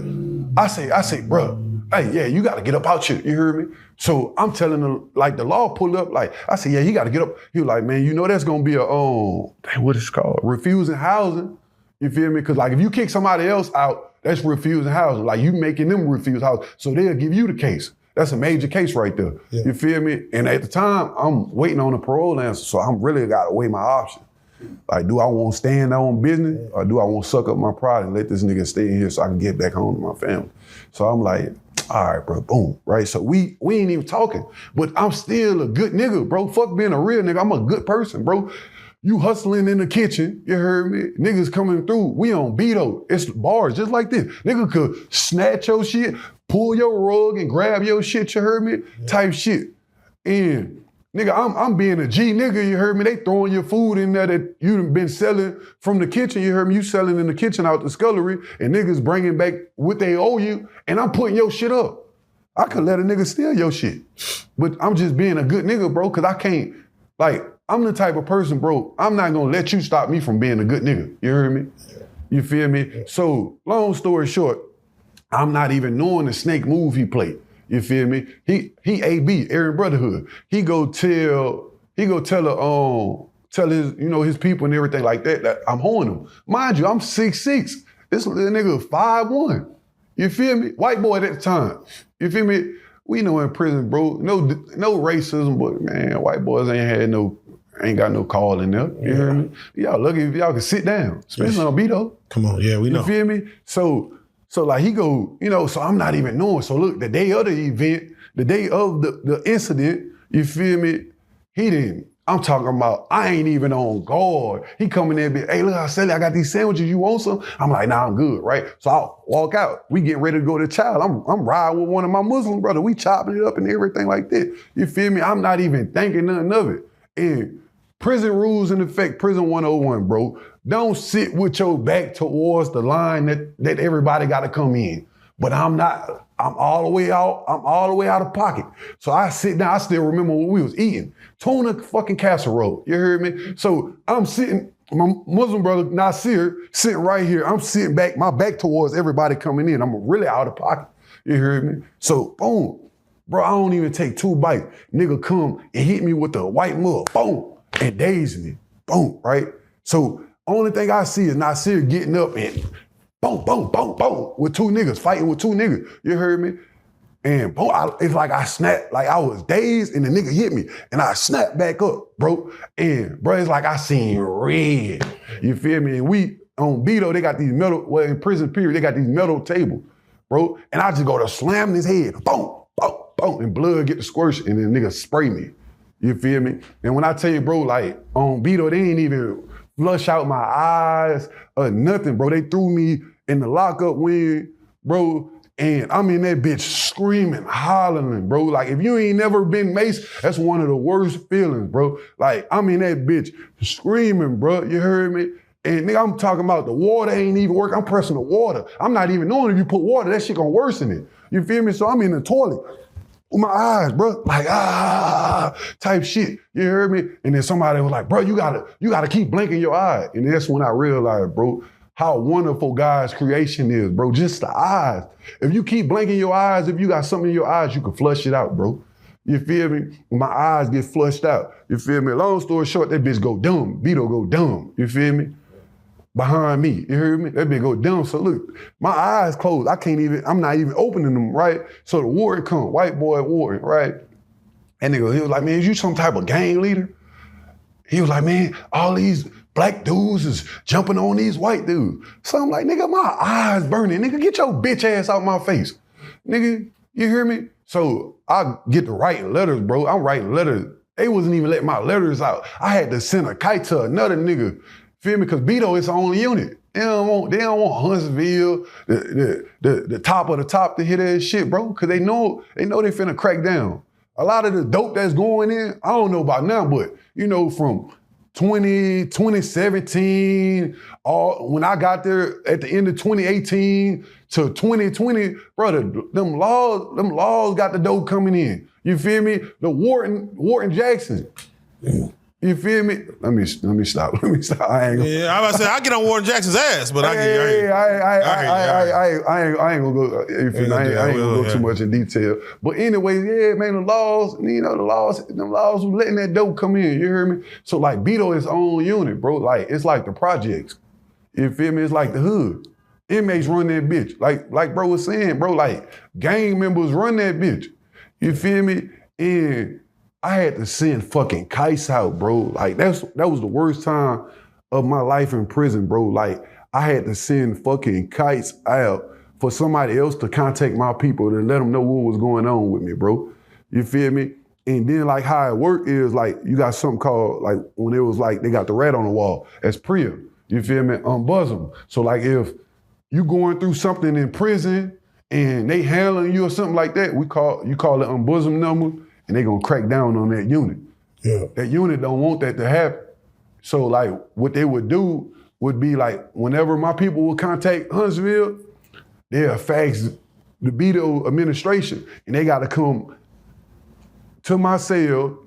S1: I say, bro, hey, yeah, you gotta get up out here, you heard me? So I'm telling the, like the law pulled up, like, I said, yeah, he gotta get up. He was like, man, you know that's gonna be a, what is it called? Refusing housing, you feel me? Cause like if you kick somebody else out, that's refusing housing. Like you making them refuse housing. So they'll give you the case. That's a major case right there. Yeah. You feel me? And at the time, I'm waiting on a parole answer, so I'm really gotta weigh my option. Like, do I want to stand on business, or do I want to suck up my pride and let this nigga stay in here so I can get back home to my family? So I'm like, all right, bro, boom, right? So we ain't even talking, but I'm still a good nigga, bro. Fuck being a real nigga, I'm a good person, bro. You hustling in the kitchen, you heard me? Niggas coming through, we on Beto. It's bars just like this. Nigga could snatch your shit, pull your rug and grab your shit, you heard me? Yeah. Type shit. And nigga, I'm being a G nigga, you heard me? They throwing your food in there that you done been selling from the kitchen, you heard me? You selling in the kitchen out the scullery, and niggas bringing back what they owe you, and I'm putting your shit up. I could let a nigga steal your shit. But I'm just being a good nigga, bro, because I can't, like, I'm the type of person, bro, I'm not gonna let you stop me from being a good nigga. You heard me? You feel me? So, long story short, I'm not even knowing the snake move he played. You feel me? He AB, Aaron Brotherhood. He go tell his, his people and everything like that I'm holding him. Mind you, I'm 6'6". This nigga 5'1". You feel me? White boy at the time. You feel me? We know in prison, bro, no racism, but man, white boys ain't got no call in there. You hear me? Y'all lucky if y'all can sit down, especially on Beto.
S2: Come on, yeah, we know.
S1: You feel me? So like he go, so I'm not even knowing. So look, the day of the event, the day of the incident, you feel me? I'm talking about, I ain't even on guard. He coming there, be, hey, look, I got these sandwiches, you want some? I'm like, nah, I'm good, right? So I'll walk out. We getting ready to go to Child. I'm riding with one of my Muslim brothers. We chopping it up and everything like that. You feel me? I'm not even thinking nothing of it. And prison rules in effect, prison 101, bro. Don't sit with your back towards the line that everybody got to come in. But I'm not. I'm all the way out. I'm all the way out of pocket. So I sit down. I still remember what we was eating. Tuna fucking casserole. You heard me? So I'm sitting, my Muslim brother Nasir sitting right here. I'm sitting back, my back towards everybody coming in. I'm really out of pocket. You heard me? So boom. Bro, I don't even take 2 bites. Nigga come and hit me with the white mug. Boom. And daze me. Boom. Right? So only thing I see is Nasir getting up and boom, boom, boom, boom, with 2 niggas, fighting with 2 niggas. You heard me? And boom, it's like I snapped, like I was dazed and the nigga hit me. And I snapped back up, bro. And bro, it's like I seen red. You feel me? And we, on Beto, they got these metal, well, in prison period, they got these metal tables, bro. And I just go to slam his head, boom, boom, boom, and blood get the squirt and then nigga spray me. You feel me? And when I tell you, bro, like on Beto, they ain't even flush out my eyes or nothing, bro. They threw me in the lockup wing, bro, and I'm in that bitch screaming, hollering, bro. Like, if you ain't never been maced, that's one of the worst feelings, bro. Like, I'm in that bitch screaming, bro. You heard me? And nigga, I'm talking about the water ain't even working. I'm pressing the water. I'm not even knowing if you put water, that shit gonna worsen it. You feel me? So I'm in the toilet with my eyes, bro, like, type shit. You heard me? And then somebody was like, bro, you gotta keep blinking your eye. And that's when I realized, bro, how wonderful God's creation is, bro. Just the eyes. If you keep blinking your eyes, if you got something in your eyes, you can flush it out, bro. You feel me? My eyes get flushed out. You feel me? Long story short, that bitch go dumb. Beto go dumb. You feel me? Behind me. You heard me? That bitch go dumb. So look, my eyes closed. I'm not even opening them, right? So the warden come, white boy warden, right? And nigga, he was like, man, is you some type of gang leader? He was like, man, all these black dudes is jumping on these white dudes. So I'm like, nigga, my eyes burning. Nigga, get your bitch ass out my face. Nigga, you hear me? So I get to writing letters, bro. I'm writing letters. They wasn't even letting my letters out. I had to send a kite to another nigga. Feel me? Because Beto is the only unit. They don't want Huntsville, the top of the top to hear that shit, bro. Because they know they finna crack down. A lot of the dope that's going in, I don't know about now, but from 2017, when I got there at the end of 2018 to 2020, brother, them laws got the dope coming in. You feel me? The Wharton Jackson. You feel me? Let me stop. I ain't gonna.
S2: Yeah, I was about to say I get on Warren Jackson's ass, but I ain't
S1: gonna go. You feel me? I ain't gonna go too much in detail. But anyway, yeah, man, the laws was letting that dope come in. You hear me? So like Beto is own unit, bro. Like it's like the projects. You feel me? It's like the hood. Inmates run that bitch. Like bro was saying, bro. Like gang members run that bitch. You feel me? And I had to send fucking kites out, bro. Like that was the worst time of my life in prison, bro. Like I had to send fucking kites out for somebody else to contact my people to let them know what was going on with me, bro. You feel me? And then like how it worked is like you got something called like when it was like they got the rat on the wall. That's PRIA. You feel me? Unbuzz them. So like if you going through something in prison and they handling you or something like that, you call it unbosom number. And they gonna crack down on that unit.
S4: Yeah.
S1: That unit don't want that to happen. So like what they would do would be like whenever my people would contact Huntsville, they'll fax the Beto administration and they gotta come to my cell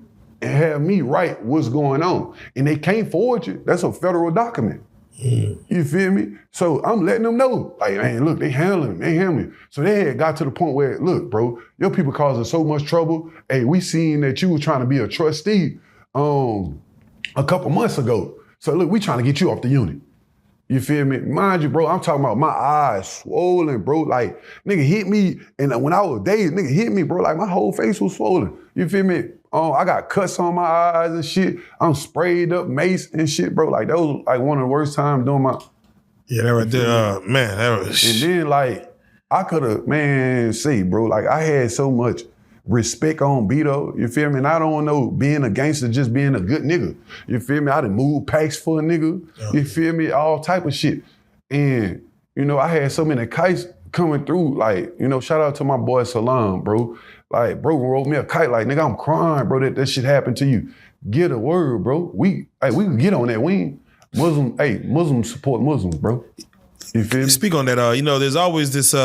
S1: and have me write what's going on. And they can't forge it. That's a federal document. You feel me? So I'm letting them know, like, man, look, they handling it. So they had got to the point where, look, bro, your people causing so much trouble. Hey, we seen that you were trying to be a trustee a couple months ago. So look, we trying to get you off the unit. You feel me? Mind you, bro, I'm talking about my eyes swollen, bro. Like, nigga hit me, and when I was dazed, nigga hit me, bro. Like, my whole face was swollen. You feel me? I got cuts on my eyes and shit. I'm sprayed up, mace and shit, bro. Like, that was like one of the worst times doing my...
S2: Yeah, that right there, man, that was...
S1: And then, like, I could have, man, see, bro, like, I had so much respect on Beto, you feel me? And I don't know being a gangster, just being a good nigga. You feel me? I done moved packs for a nigga. You feel me? All type of shit. And, you know, I had so many kites coming through, like, you know, shout out to my boy Salam, bro. Like, bro, wrote me a kite, like, nigga, I'm crying, bro, that shit happened to you. Get a word, bro. We can get on that. We ain't Muslims support Muslims, bro. You feel me?
S2: Speak on that, you know, there's always this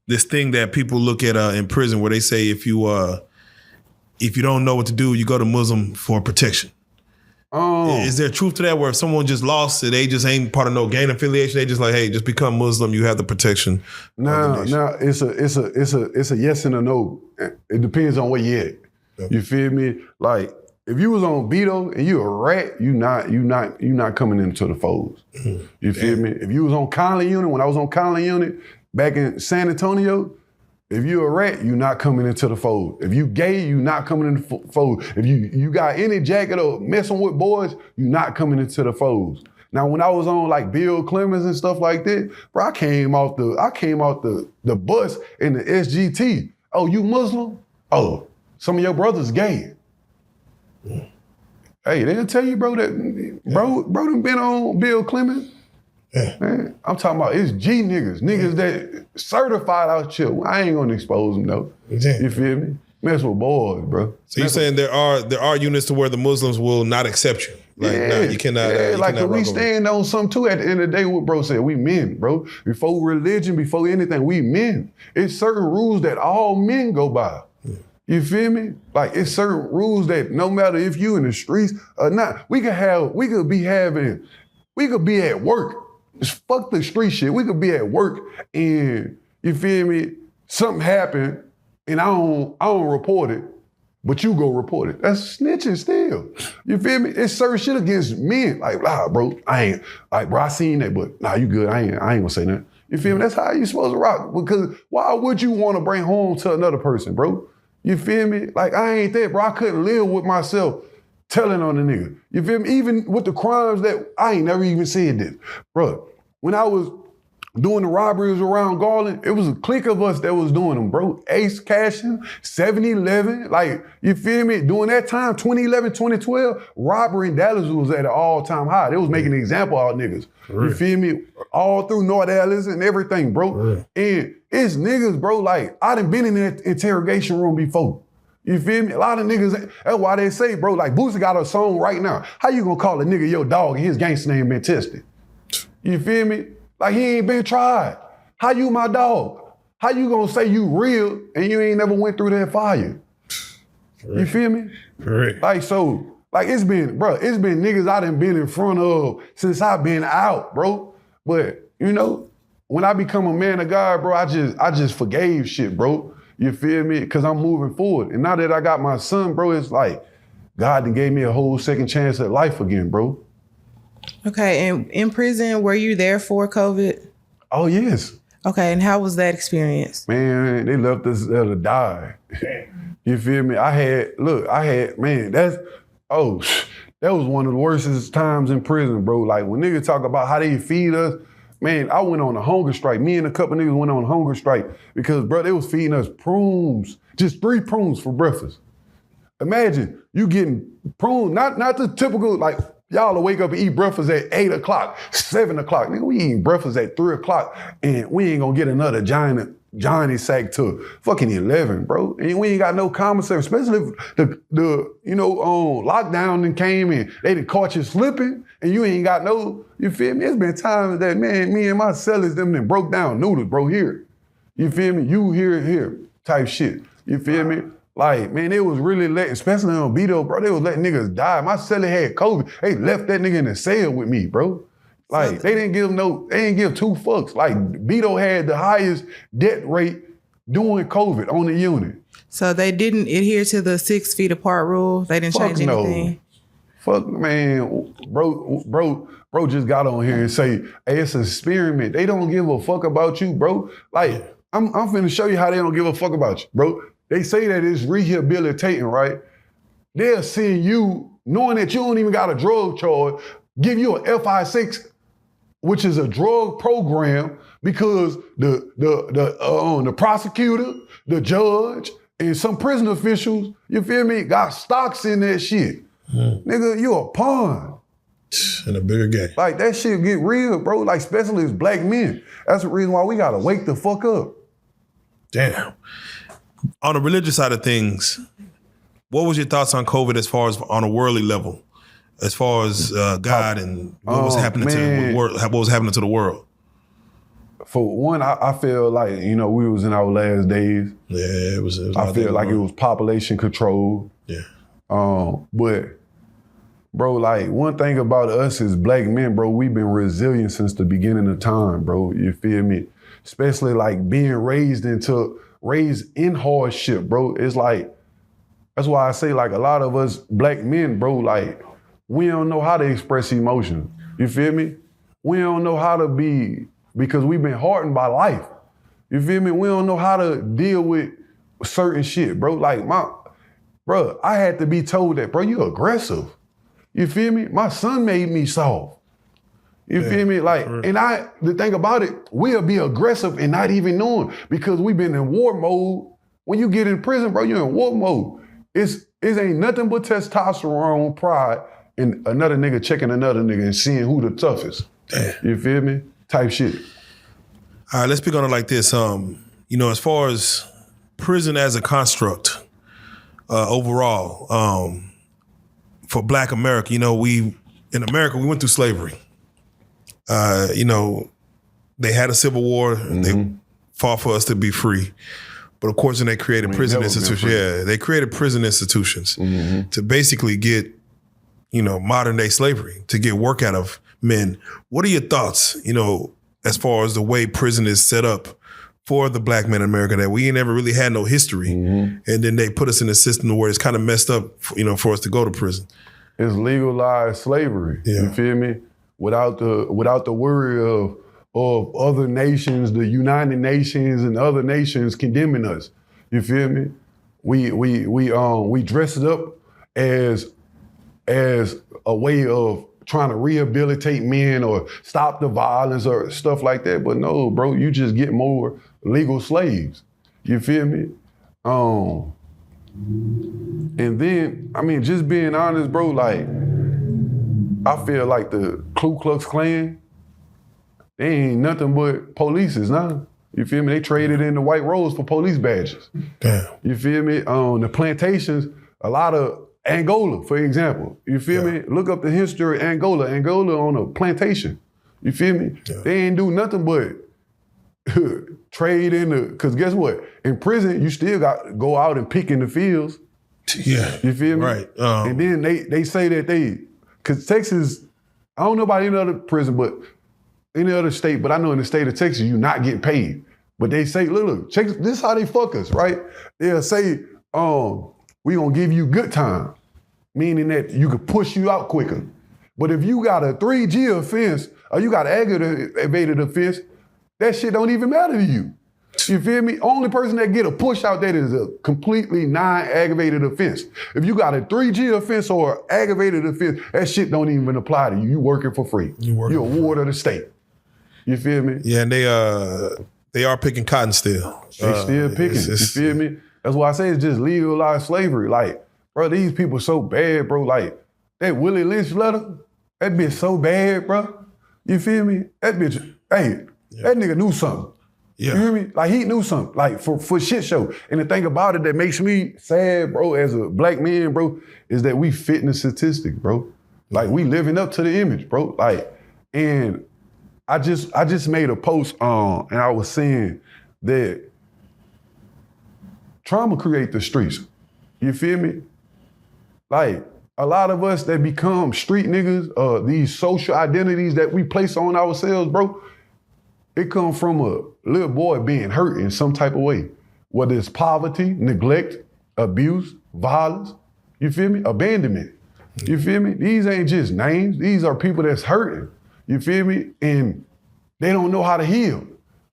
S2: this thing that people look at in prison where they say if you don't know what to do, you go to Muslim for protection. Is there truth to that where if someone just lost it, they just ain't part of no gang affiliation, they just like, hey, just become Muslim, you have the protection?
S1: No, it's a yes and a no. It depends on where you at. Okay. You feel me? Like, if you was on Beto and you a rat, you not coming into the folds. Mm-hmm. You feel me? If you was on Conley Unit, when I was on Conley Unit, back in San Antonio, if you a rat, you not coming into the fold. If you gay, you not coming into the fold. If you got any jacket or messing with boys, you not coming into the folds. Now, when I was on like Bill Clemens and stuff like that, bro, I came out the bus in the SGT. Oh, you Muslim? Oh, some of your brothers gay. Yeah. Hey, they didn't tell you, bro, that bro done been on Bill Clemens. Yeah. Man, I'm talking about it's G niggas that certified out here. I ain't gonna expose them though. Exactly. You feel me? Mess with boys, bro.
S2: So you're saying there are units to where the Muslims will not accept you? Like, no, you cannot.
S1: Like we stand on something too. At the end of the day, what bro said, we men, bro. Before religion, before anything, we men. It's certain rules that all men go by. Yeah. You feel me? Like, it's certain rules that no matter if you in the streets or not, we could be at work. Just fuck the street shit. We could be at work and, you feel me, something happened and I don't report it, but you go report it. That's snitching still. You feel me? It's certain shit against men. Like, bro, I seen that, but you good. I ain't gonna say that. You feel me? That's how you supposed to rock. Because why would you want to bring home to another person, bro? You feel me? Like, I ain't that, bro. I couldn't live with myself telling on the nigga. You feel me? Even with the crimes that I ain't never even said this. Bro, when I was doing the robberies around Garland, it was a clique of us that was doing them, bro. Ace Cashing, 7-Eleven, like, you feel me? During that time, 2011, 2012, robbery in Dallas was at an all-time high. They was making an example out of niggas. You feel me? All through North Dallas and everything, bro. And it's niggas, bro, like, I done been in that interrogation room before. You feel me? A lot of niggas, that's why they say, bro, like, Boosie got a song right now. How you gonna call a nigga your dog and his gangster name been tested? You feel me? Like, he ain't been tried. How you my dog? How you gonna say you real and you ain't never went through that fire? You feel me?
S2: Correct.
S1: Like, so, like, it's been niggas I done been in front of since I've been out, bro. But, you know, when I become a man of God, bro, I just forgave shit, bro. You feel me? Because I'm moving forward. And now that I got my son, bro, it's like, God done gave me a whole second chance at life again, bro.
S3: Okay, and in prison, were you there for COVID?
S1: Oh, yes.
S3: Okay, and how was that experience?
S1: Man, they left us there to die. You feel me? that was one of the worstest times in prison, bro. Like, when niggas talk about how they feed us, man, I went on a hunger strike. Me and a couple niggas went on a hunger strike because, bro, they was feeding us prunes, just 3 prunes for breakfast. Imagine you getting prunes, not the typical, like, y'all will wake up and eat breakfast at 8 o'clock, 7 o'clock. Nigga, we eating breakfast at 3 o'clock and we ain't gonna get another Johnny sack till fucking 11, bro. And we ain't got no commissary, especially if the lockdown then came and they done caught you slipping and you ain't got no, you feel me? It's been times that, man, me and my sellers, them done broke down noodles, bro, here. You feel me? You here type shit. You feel me? Like, man, they was really letting, especially on Beto, bro, they was letting niggas die. My celly had COVID. They left that nigga in the cell with me, bro. Like, they didn't give two fucks. Like, Beto had the highest death rate during COVID on the unit.
S3: So they didn't adhere to the 6 feet apart rule? They didn't change anything?
S1: Fuck, man, bro just got on here and say, hey, it's an experiment. They don't give a fuck about you, bro. Like, I'm finna show you how they don't give a fuck about you, bro. They say that it's rehabilitating, right? They'll send you, knowing that you don't even got a drug charge, give you an FI6, which is a drug program, because the prosecutor, the judge, and some prison officials, you feel me, got stocks in that shit. Nigga, you a pawn.
S2: In a bigger game.
S1: Like, that shit get real, bro. Like, especially as black men. That's the reason why we gotta wake the fuck up.
S2: Damn. On the religious side of things, what was your thoughts on COVID as far as on a worldly level? As far as God and what was happening to the world, what was happening to the world? For
S1: one, I feel like, we was in our last days.
S2: Yeah, it was
S1: I feel like it was population control.
S2: Yeah.
S1: But, bro, like, one thing about us as black men, bro, we've been resilient since the beginning of time, bro. You feel me? Especially like being raised in hardship, bro. It's like, that's why I say, like, a lot of us black men, bro, like, we don't know how to express emotion. You feel me? We don't know how to be, because we've been hardened by life. You feel me? We don't know how to deal with certain shit, bro. Like, bro, I had to be told that, bro, you aggressive. You feel me? My son made me soft. You feel me? Like, and the thing about it, we'll be aggressive and not even knowing, because we've been in war mode. When you get in prison, bro, you're in war mode. It ain't nothing but testosterone, pride, and another nigga checking another nigga and seeing who the toughest.
S2: Damn.
S1: You feel me? Type shit.
S2: All right, let's speak on it like this. As far as prison as a construct, overall, for Black America, we went through slavery. They had a civil war. Mm-hmm. They fought for us to be free. But of course, then they created prison institutions. Yeah, they created prison institutions to basically get, modern day slavery, to get work out of men. What are your thoughts, as far as the way prison is set up for the black men in America, that we ain't never really had no history. And then they put us in a system where it's kind of messed up, for us to go to prison.
S1: It's legalized slavery. Yeah. You feel me? Without the worry of other nations, the United Nations and other nations condemning us. You feel me? We dress it up as a way of trying to rehabilitate men or stop the violence or stuff like that. But no, bro, you just get more legal slaves. You feel me? And then, just being honest, bro, like, I feel like the Ku Klux Klan, they ain't nothing but polices now. You feel me? They traded in the white rose for police badges. Damn. You feel me? On the plantations, a lot of Angola, for example. You feel me? Look up the history of Angola. Angola on a plantation. You feel me? Yeah. They ain't do nothing but trade in because guess what? In prison, you still got to go out and pick in the fields.
S2: Yeah.
S1: You feel me?
S2: Right.
S1: And then they say that because Texas, I don't know about any other prison, but any other state, but I know in the state of Texas, you're not getting paid. But they say, look, check, this is how they fuck us, right? They'll say, we gonna give you good time, meaning that you could push you out quicker. But if you got a 3G offense, or you got an aggravated offense, that shit don't even matter to you. You feel me? Only person that get a push out that is a completely non-aggravated offense. If you got a 3G offense or aggravated offense, that shit don't even apply to you. You working for free. You're a ward of the state. You feel me?
S2: Yeah, and they are picking cotton still.
S1: They still picking. You feel me? That's why I say it's just legalized slavery. Like, bro, these people so bad, bro. Like, that Willie Lynch letter, that bitch so bad, bro. You feel me? That bitch, hey, that nigga knew something. Yeah. You hear me? Like, he knew something, like, for shit show. And the thing about it that makes me sad, bro, as a black man, bro, is that we fit in the statistic, bro. Like, we living up to the image, bro. Like, and I just made a post and I was saying that trauma create the streets. You feel me? Like, a lot of us that become street niggas, these social identities that we place on ourselves, bro, it come from a little boy being hurt in some type of way. Whether it's poverty, neglect, abuse, violence, you feel me? Abandonment. You feel me? These ain't just names. These are people that's hurting. You feel me? And they don't know how to heal.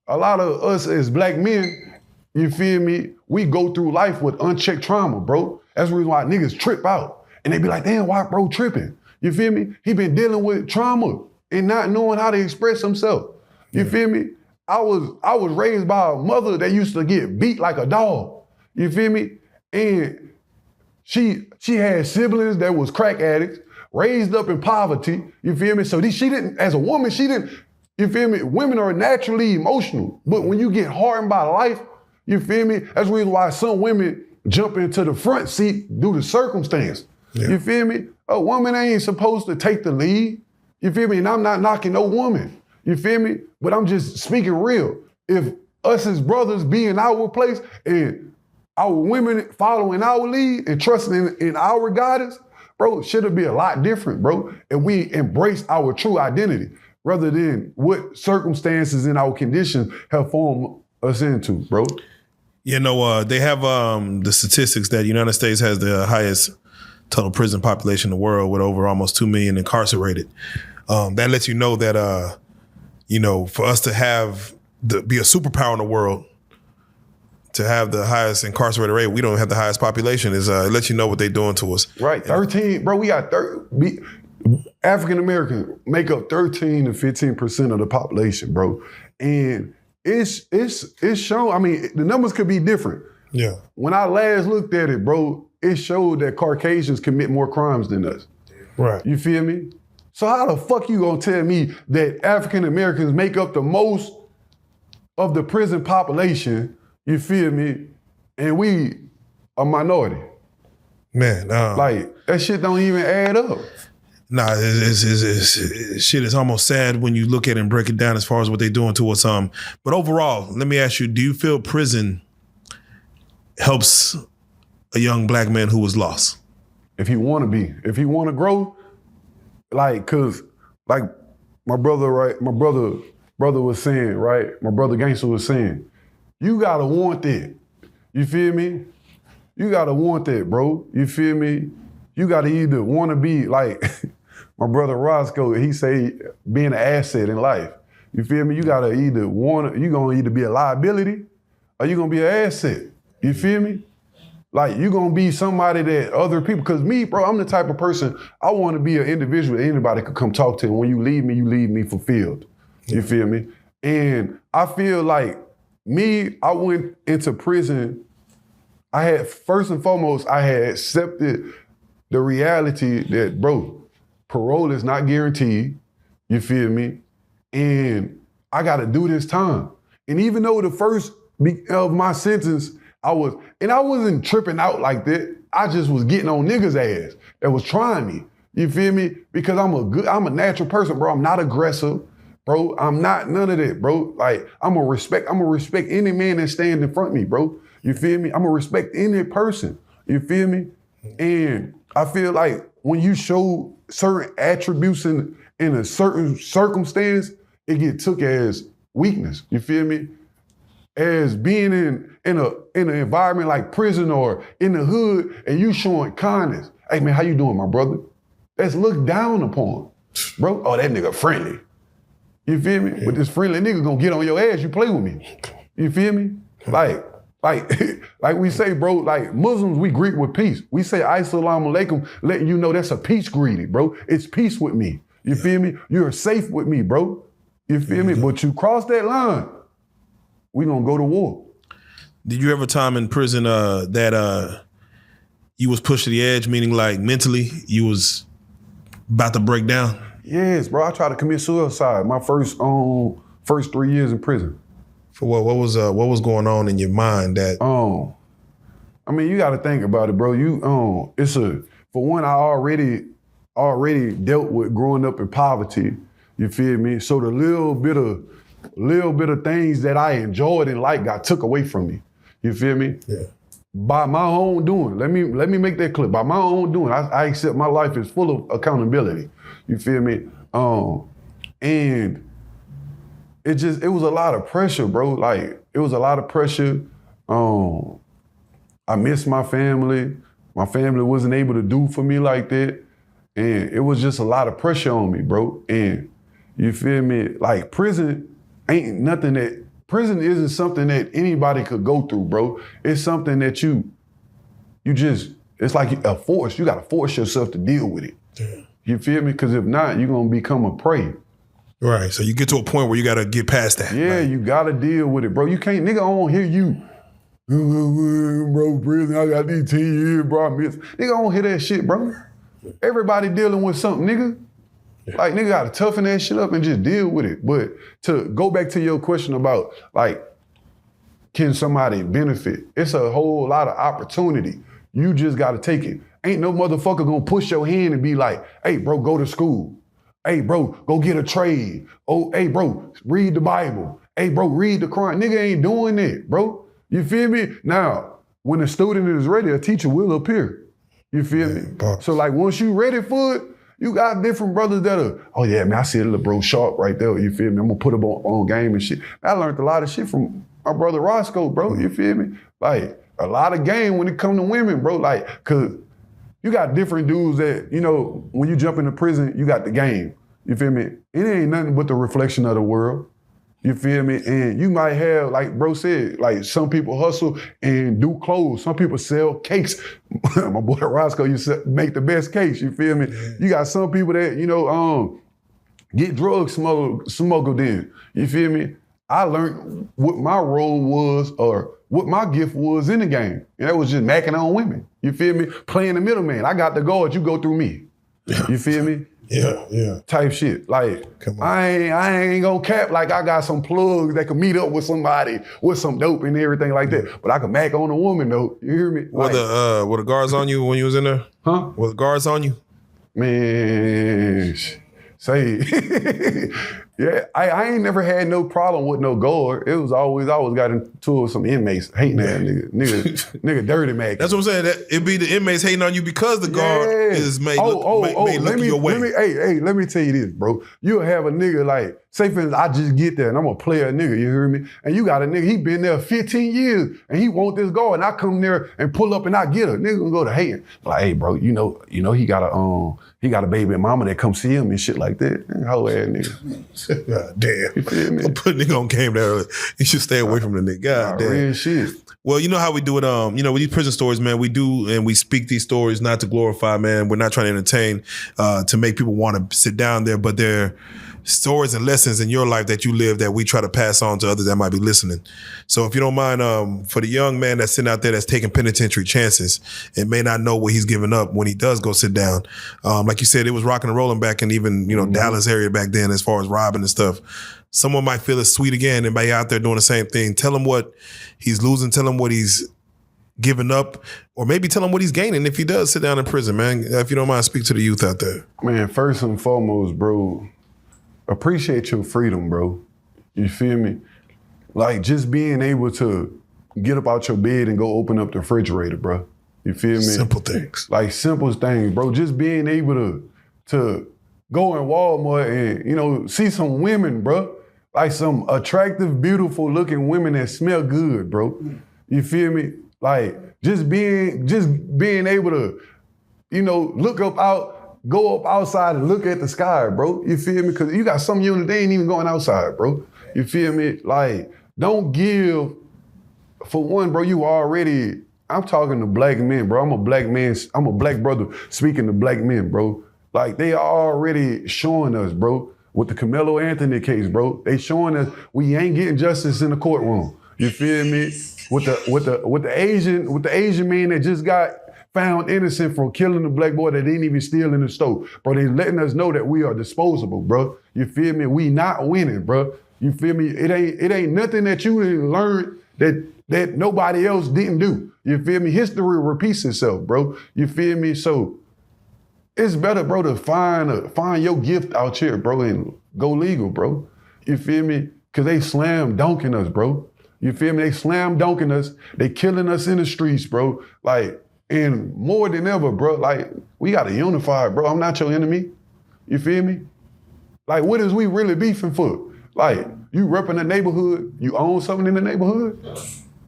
S1: A lot of us as black men, you feel me? We go through life with unchecked trauma, bro. That's the reason why niggas trip out. And they be like, damn, why bro tripping? You feel me? He been dealing with trauma and not knowing how to express himself. You feel me? I was raised by a mother that used to get beat like a dog. You feel me? And she had siblings that was crack addicts, raised up in poverty. You feel me? So she didn't, as a woman, she didn't, you feel me? Women are naturally emotional. But when you get hardened by life, you feel me? That's the reason why some women jump into the front seat due to circumstance. Yeah. You feel me? A woman ain't supposed to take the lead. You feel me? And I'm not knocking no woman. You feel me? But I'm just speaking real. If us as brothers be in our place and our women following our lead and trusting in our guidance, bro, should be a lot different, bro. And we embrace our true identity rather than what circumstances and our conditions have formed us into, bro.
S2: You know, they have the statistics that the United States has the highest total prison population in the world with over almost 2 million incarcerated. That lets you know that, for us to be a superpower in the world, to have the highest incarcerated rate, we don't have the highest population. It lets you know what they're doing to us.
S1: Right, 13, bro, we got African Americans make up 13 to 15% of the population, bro. And it's shown, I mean, the numbers could be different.
S2: Yeah.
S1: When I last looked at it, bro, it showed that Caucasians commit more crimes than us.
S2: Right.
S1: You feel me? So how the fuck you gonna tell me that African Americans make up the most of the prison population, you feel me, and we a minority?
S2: Man,
S1: like, that shit don't even add up.
S2: Nah, shit is almost sad when you look at it and break it down as far as what they're doing to us. But overall, let me ask you, do you feel prison helps a young black man who was lost?
S1: If he want to grow, like, cause like my brother was saying, right? My brother Gangster was saying, you gotta want that. You feel me? You gotta want that, bro. You feel me? You gotta either want to be like my brother Roscoe, he say being an asset in life. You feel me? You gotta either you gonna either be a liability or you gonna be an asset. You feel me? Like, you gonna be somebody that other people, cause me, bro, I'm the type of person, I wanna be an individual that anybody could come talk to. And when you leave me fulfilled. You feel me? And I feel like I went into prison, first and foremost, I had accepted the reality that, bro, parole is not guaranteed. You feel me? And I gotta do this time. And even though the first of my sentence, I wasn't tripping out like that. I just was getting on niggas' ass that was trying me. You feel me? Because I'm a natural person, bro. I'm not aggressive, bro. I'm not none of that, bro. Like, I'm gonna respect any man that stands in front of me, bro. You feel me? I'm gonna respect any person. You feel me? And I feel like when you show certain attributes in a certain circumstance, it get took as weakness. You feel me? As being in an environment like prison or in the hood and you showing kindness. Hey man, how you doing, my brother? That's looked down upon, bro. Oh, that nigga friendly. You feel me? Yeah. But this friendly nigga gonna get on your ass, you play with me. You feel me? Like we say, bro, like Muslims, we greet with peace. We say Assalamu alaikum, letting you know that's a peace greeting, bro. It's peace with me. You feel me? You're safe with me, bro. You feel me? But you cross that line, we gonna go to war.
S2: Did you ever time in prison that you was pushed to the edge, meaning like mentally you was about to break down?
S1: Yes, bro. I tried to commit suicide my first 3 years in prison.
S2: For what? What was going on in your mind that?
S1: I mean, you got to think about it, bro. For one, I already dealt with growing up in poverty. You feel me? So the little bit of things that I enjoyed in life got took away from me. You feel me?
S2: Yeah.
S1: by my own doing. Let me make that clear. By my own doing, I accept my life is full of accountability. You feel me? And it was a lot of pressure, bro. Like, it was a lot of pressure. I miss my family. My family wasn't able to do for me like that. And it was just a lot of pressure on me, bro. And you feel me? Like, prison isn't something that anybody could go through, bro. It's something that it's like a force. You gotta force yourself to deal with it. Yeah. You feel me? Because if not, you're gonna become a prey.
S2: Right, so you get to a point where you gotta get past that.
S1: Yeah,
S2: right?
S1: You gotta deal with it, bro. You can't, nigga, I don't hear you. Bro, prison, I got these 10 years, bro, I miss. Nigga, I don't hear that shit, bro. Everybody dealing with something, nigga. Like, nigga gotta toughen that shit up and just deal with it. But to go back to your question about, like, can somebody benefit? It's a whole lot of opportunity. You just gotta take it. Ain't no motherfucker gonna push your hand and be like, hey, bro, go to school. Hey, bro, go get a trade. Oh, hey, bro, read the Bible. Hey, bro, read the Quran. Nigga ain't doing that, bro. You feel me? Now, when a student is ready, a teacher will appear. You feel me? So, like, once you ready for it, you got different brothers that are, oh yeah, man, I see a little bro sharp right there. You feel me? I'm gonna put him on game and shit. I learned a lot of shit from my brother Roscoe, bro. You feel me? Like, a lot of game when it come to women, bro. Like, cause you got different dudes that, you know, when you jump into prison, you got the game. You feel me? It ain't nothing but the reflection of the world. You feel me? And you might have, like bro said, like some people hustle and do clothes. Some people sell cakes. My boy Roscoe used to make the best cakes, you feel me? You got some people that, you know, get drugs smuggled in. You feel me? I learned what my role was or what my gift was in the game. And that was just macking on women. You feel me? Playing the middleman. I got the guard, you go through me. You feel me?
S2: Yeah.
S1: Type shit. Like, I ain't gonna cap like I got some plugs that can meet up with somebody with some dope and everything like that. But I can mac on a woman though. You hear me?
S2: Like, were the guards on you when you was in there?
S1: Huh?
S2: Were the guards on you?
S1: Man, say, yeah, I ain't never had no problem with no guard. It was always got into some inmates hating that nigga dirty mag.
S2: That's what I'm saying. That it be the inmates hating on you because the guard is made look your way.
S1: Let me tell you this, bro. You'll have a nigga like, say for instance, I just get there and I'm a player nigga, you hear me? And you got a nigga, he been there 15 years and he want this guard and I come there and pull up and I get her. Nigga gonna go to hating. Like, hey bro, you know he got a baby mama that come see him and shit like that. Hoe ass nigga.
S2: God damn.
S1: You feel me?
S2: Don't put a nigga on game that early. You should stay away from the nigga. God damn.
S1: Real shit.
S2: Well, you know how we do it. You know, with these prison stories, man, we do and we speak these stories not to glorify, man. We're not trying to entertain, to make people want to sit down there, but they're stories and lessons in your life that you live that we try to pass on to others that might be listening. So if you don't mind, for the young man that's sitting out there that's taking penitentiary chances and may not know what he's giving up when he does go sit down, like you said, it was rocking and rolling back in even, Dallas area back then as far as robbing and stuff. Someone might feel it's sweet again and be out there doing the same thing. Tell him what he's losing, tell him what he's giving up, or maybe tell him what he's gaining if he does sit down in prison, man. If you don't mind, speak to the youth out there.
S1: Man, first and foremost, bro, appreciate your freedom, bro. You feel me? Like, just being able to get up out your bed and go open up the refrigerator, bro. You feel me?
S2: Simple things.
S1: Like, simple things, bro. Just being able to go in Walmart and, see some women, bro. Like some attractive, beautiful looking women that smell good, bro. You feel me? Like, just being able to, go up outside and look at the sky, bro. You feel me? Because you got some units, they ain't even going outside, bro. You feel me? Like, don't give, for one, bro, I'm talking to black men, bro. I'm a black brother speaking to black men, bro. Like, they are already showing us, bro, with the Carmelo Anthony case, bro. They showing us we ain't getting justice in the courtroom. You feel me? With the Asian man that just got found innocent for killing the black boy that didn't even steal in the store. Bro, they letting us know that we are disposable, bro. You feel me? We not winning, bro. You feel me? It ain't nothing that you didn't learn that nobody else didn't do. You feel me? History repeats itself, bro. You feel me? So it's better, bro, to find your gift out here, bro, and go legal, bro. You feel me? Cause they slam dunking us, bro. You feel me? They slam dunking us. They killing us in the streets, bro. Like, and more than ever, bro, like, we gotta unify, bro. I'm not your enemy. You feel me? Like, what is we really beefing for? Like, you repping the neighborhood, you own something in the neighborhood?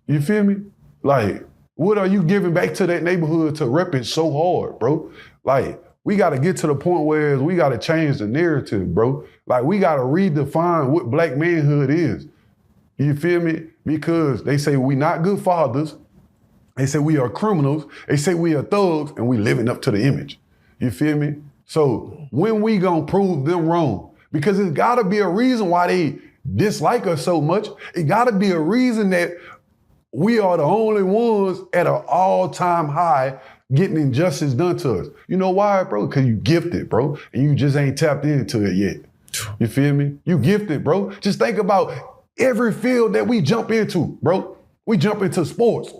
S1: You feel me? Like, what are you giving back to that neighborhood to rep it so hard, bro? Like, we gotta get to the point where we gotta change the narrative, bro. Like, we gotta redefine what black manhood is. You feel me? Because they say we not good fathers. They say we are criminals. They say we are thugs, and we living up to the image. You feel me? So when we gonna prove them wrong? Because it's gotta be a reason why they dislike us so much. It gotta be a reason that we are the only ones at an all-time high getting injustice done to us. You know why, bro? Because you gifted, bro, and you just ain't tapped into it yet. You feel me? You gifted, bro. Just think about every field that we jump into, bro. We jump into sports.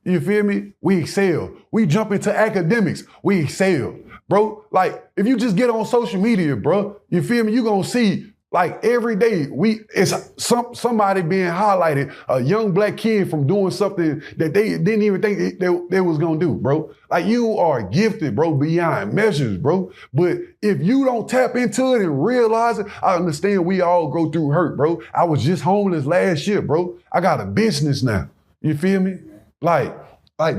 S1: You feel me? We excel. We jump into academics. We excel, bro. Like, if you just get on social media, bro, you feel me? You gonna see, like, every day it's somebody being highlighted, a young black kid from doing something that they didn't even think they was gonna do, bro. Like, you are gifted, bro, beyond measures, bro. But if you don't tap into it and realize it, I understand we all go through hurt, bro. I was just homeless last year, bro. I got a business now. You feel me? Like,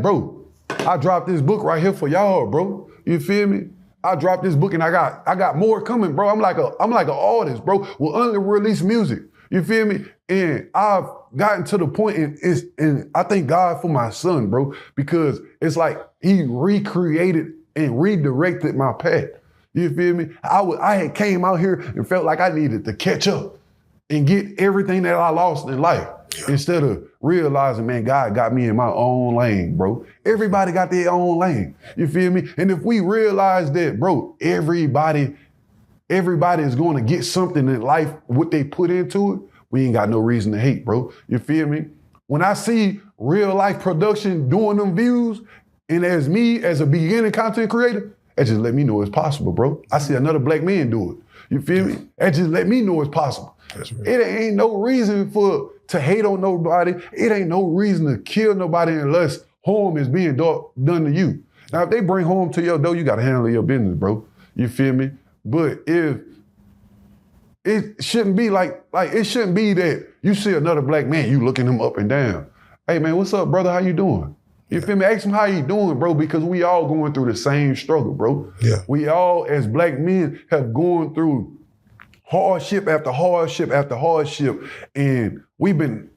S1: bro, I dropped this book right here for y'all, bro. You feel me? I dropped this book and I got more coming, bro. I'm like an artist, bro, with unreleased music. You feel me? And I've gotten to the point, and I thank God for my son, bro, because it's like he recreated and redirected my path. You feel me? I had came out here and felt like I needed to catch up and get everything that I lost in life. Instead of realizing, man, God got me in my own lane, bro. Everybody got their own lane. You feel me? And if we realize that, bro, everybody is going to get something in life, what they put into it, we ain't got no reason to hate, bro. You feel me? When I see real life production doing them views, and as me, as a beginning content creator, that just let me know it's possible, bro. I see another black man do it. You feel me? That just let me know it's possible. That's right. It ain't no reason to hate on nobody. It ain't no reason to kill nobody unless harm is being done to you. Now, if they bring harm to your door, you got to handle your business, bro. You feel me? But if it shouldn't be like it shouldn't be that you see another black man, you looking him up and down. Hey, man, what's up, brother? How you doing? You feel me? Ask him how you doing, bro, because we all going through the same struggle, bro. Yeah. We all, as black men, have gone through hardship after hardship after hardship, and we've been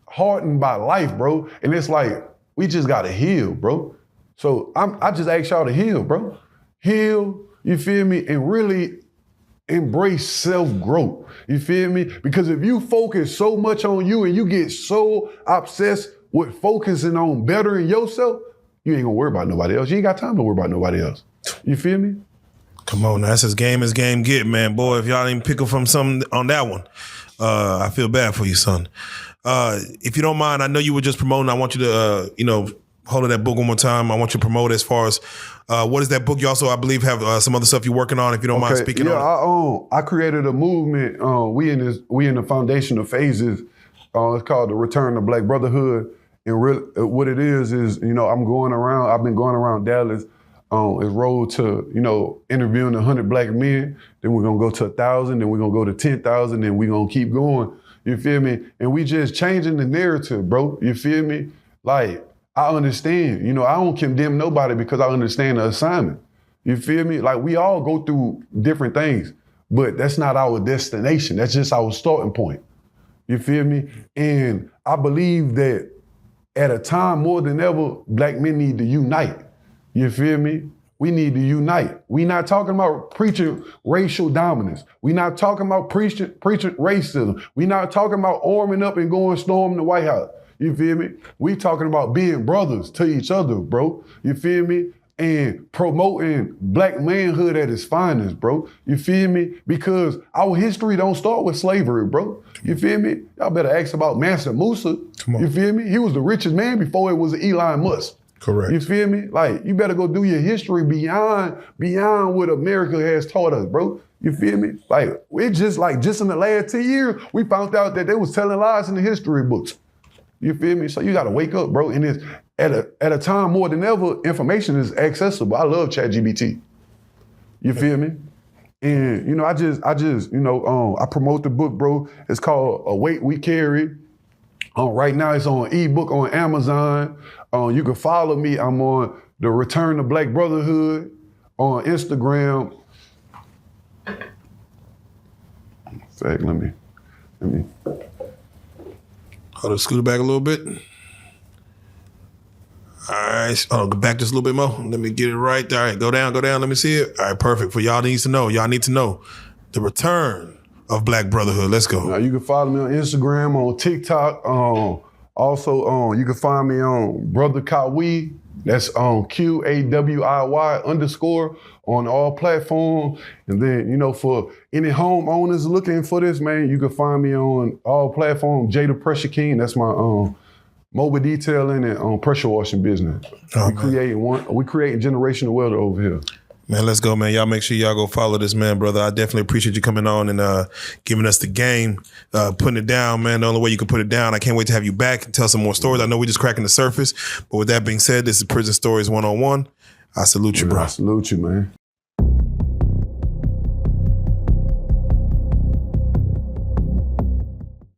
S1: hardened by life, bro. And it's like, we just gotta heal, bro. So I just ask y'all to heal, bro. Heal, you feel me? And really embrace self-growth, you feel me? Because if you focus so much on you and you get so obsessed with focusing on bettering yourself, you ain't gonna worry about nobody else. You ain't got time to worry about nobody else. You feel me?
S2: Come on, that's as game get, man. Boy, if y'all didn't pick up from something on that one, I feel bad for you, son. If you don't mind, I know you were just promoting. I want you to, hold that book one more time. I want you to promote as far as what is that book? You also, I believe, have some other stuff you're working on. If you don't mind speaking on
S1: it. I created a movement. We in the foundational phases. It's called the Return to Black Brotherhood. And what it is, I'm going around. I've been going around Dallas. It's road to, interviewing 100 black men. Then we're gonna go to 1,000. Then we're gonna go to 10,000. Then we're gonna keep going. You feel me? And we just changing the narrative, bro. You feel me? Like, I understand. I don't condemn nobody because I understand the assignment. You feel me? Like, we all go through different things, but that's not our destination. That's just our starting point. You feel me? And I believe that at a time more than ever, black men need to unite. You feel me? We need to unite. We not talking about preaching racial dominance. We not talking about preaching racism. We not talking about arming up and going storming the White House. You feel me? We talking about being brothers to each other, bro. You feel me? And promoting black manhood at its finest, bro. You feel me? Because our history don't start with slavery, bro. You feel me? Y'all better ask about Mansa Musa. You feel me? He was the richest man before it was Elon Musk.
S2: Correct.
S1: You feel me? Like, you better go do your history beyond what America has taught us, bro. You feel me? Just in the last 10 years, we found out that they was telling lies in the history books. You feel me? So you gotta wake up, bro. And it's at a time more than ever, information is accessible. I love ChatGPT. You feel me? And you know, I just, you know, I promote the book, bro. It's called A Weight We Carry. Right now it's on ebook on Amazon. You can follow me. I'm on the Return to Black Brotherhood on Instagram. Let me.
S2: Hold on, scoot it back a little bit. All right. Oh, go back just a little bit more. Let me get it right. All right, go down. Let me see it. All right, perfect. For y'all needs to know. Y'all need to know the return of Black Brotherhood. Let's go.
S1: Now you can follow me on Instagram, on TikTok. Also, you can find me on Brother Qawiy. That's on QAWIY_ on all platforms. And then, you know, for any homeowners looking for this, man, you can find me on all platforms. Jada Pressure King. That's my mobile detailing and pressure washing business. We creating generational wealth over here.
S2: Man, let's go, man. Y'all make sure y'all go follow this man, brother. I definitely appreciate you coming on and giving us the game, putting it down, man. The only way you can put it down. I can't wait to have you back and tell some more stories. I know we're just cracking the surface, but with that being said, this is Prison Stories 101. I salute you, bro.
S1: I salute you, man.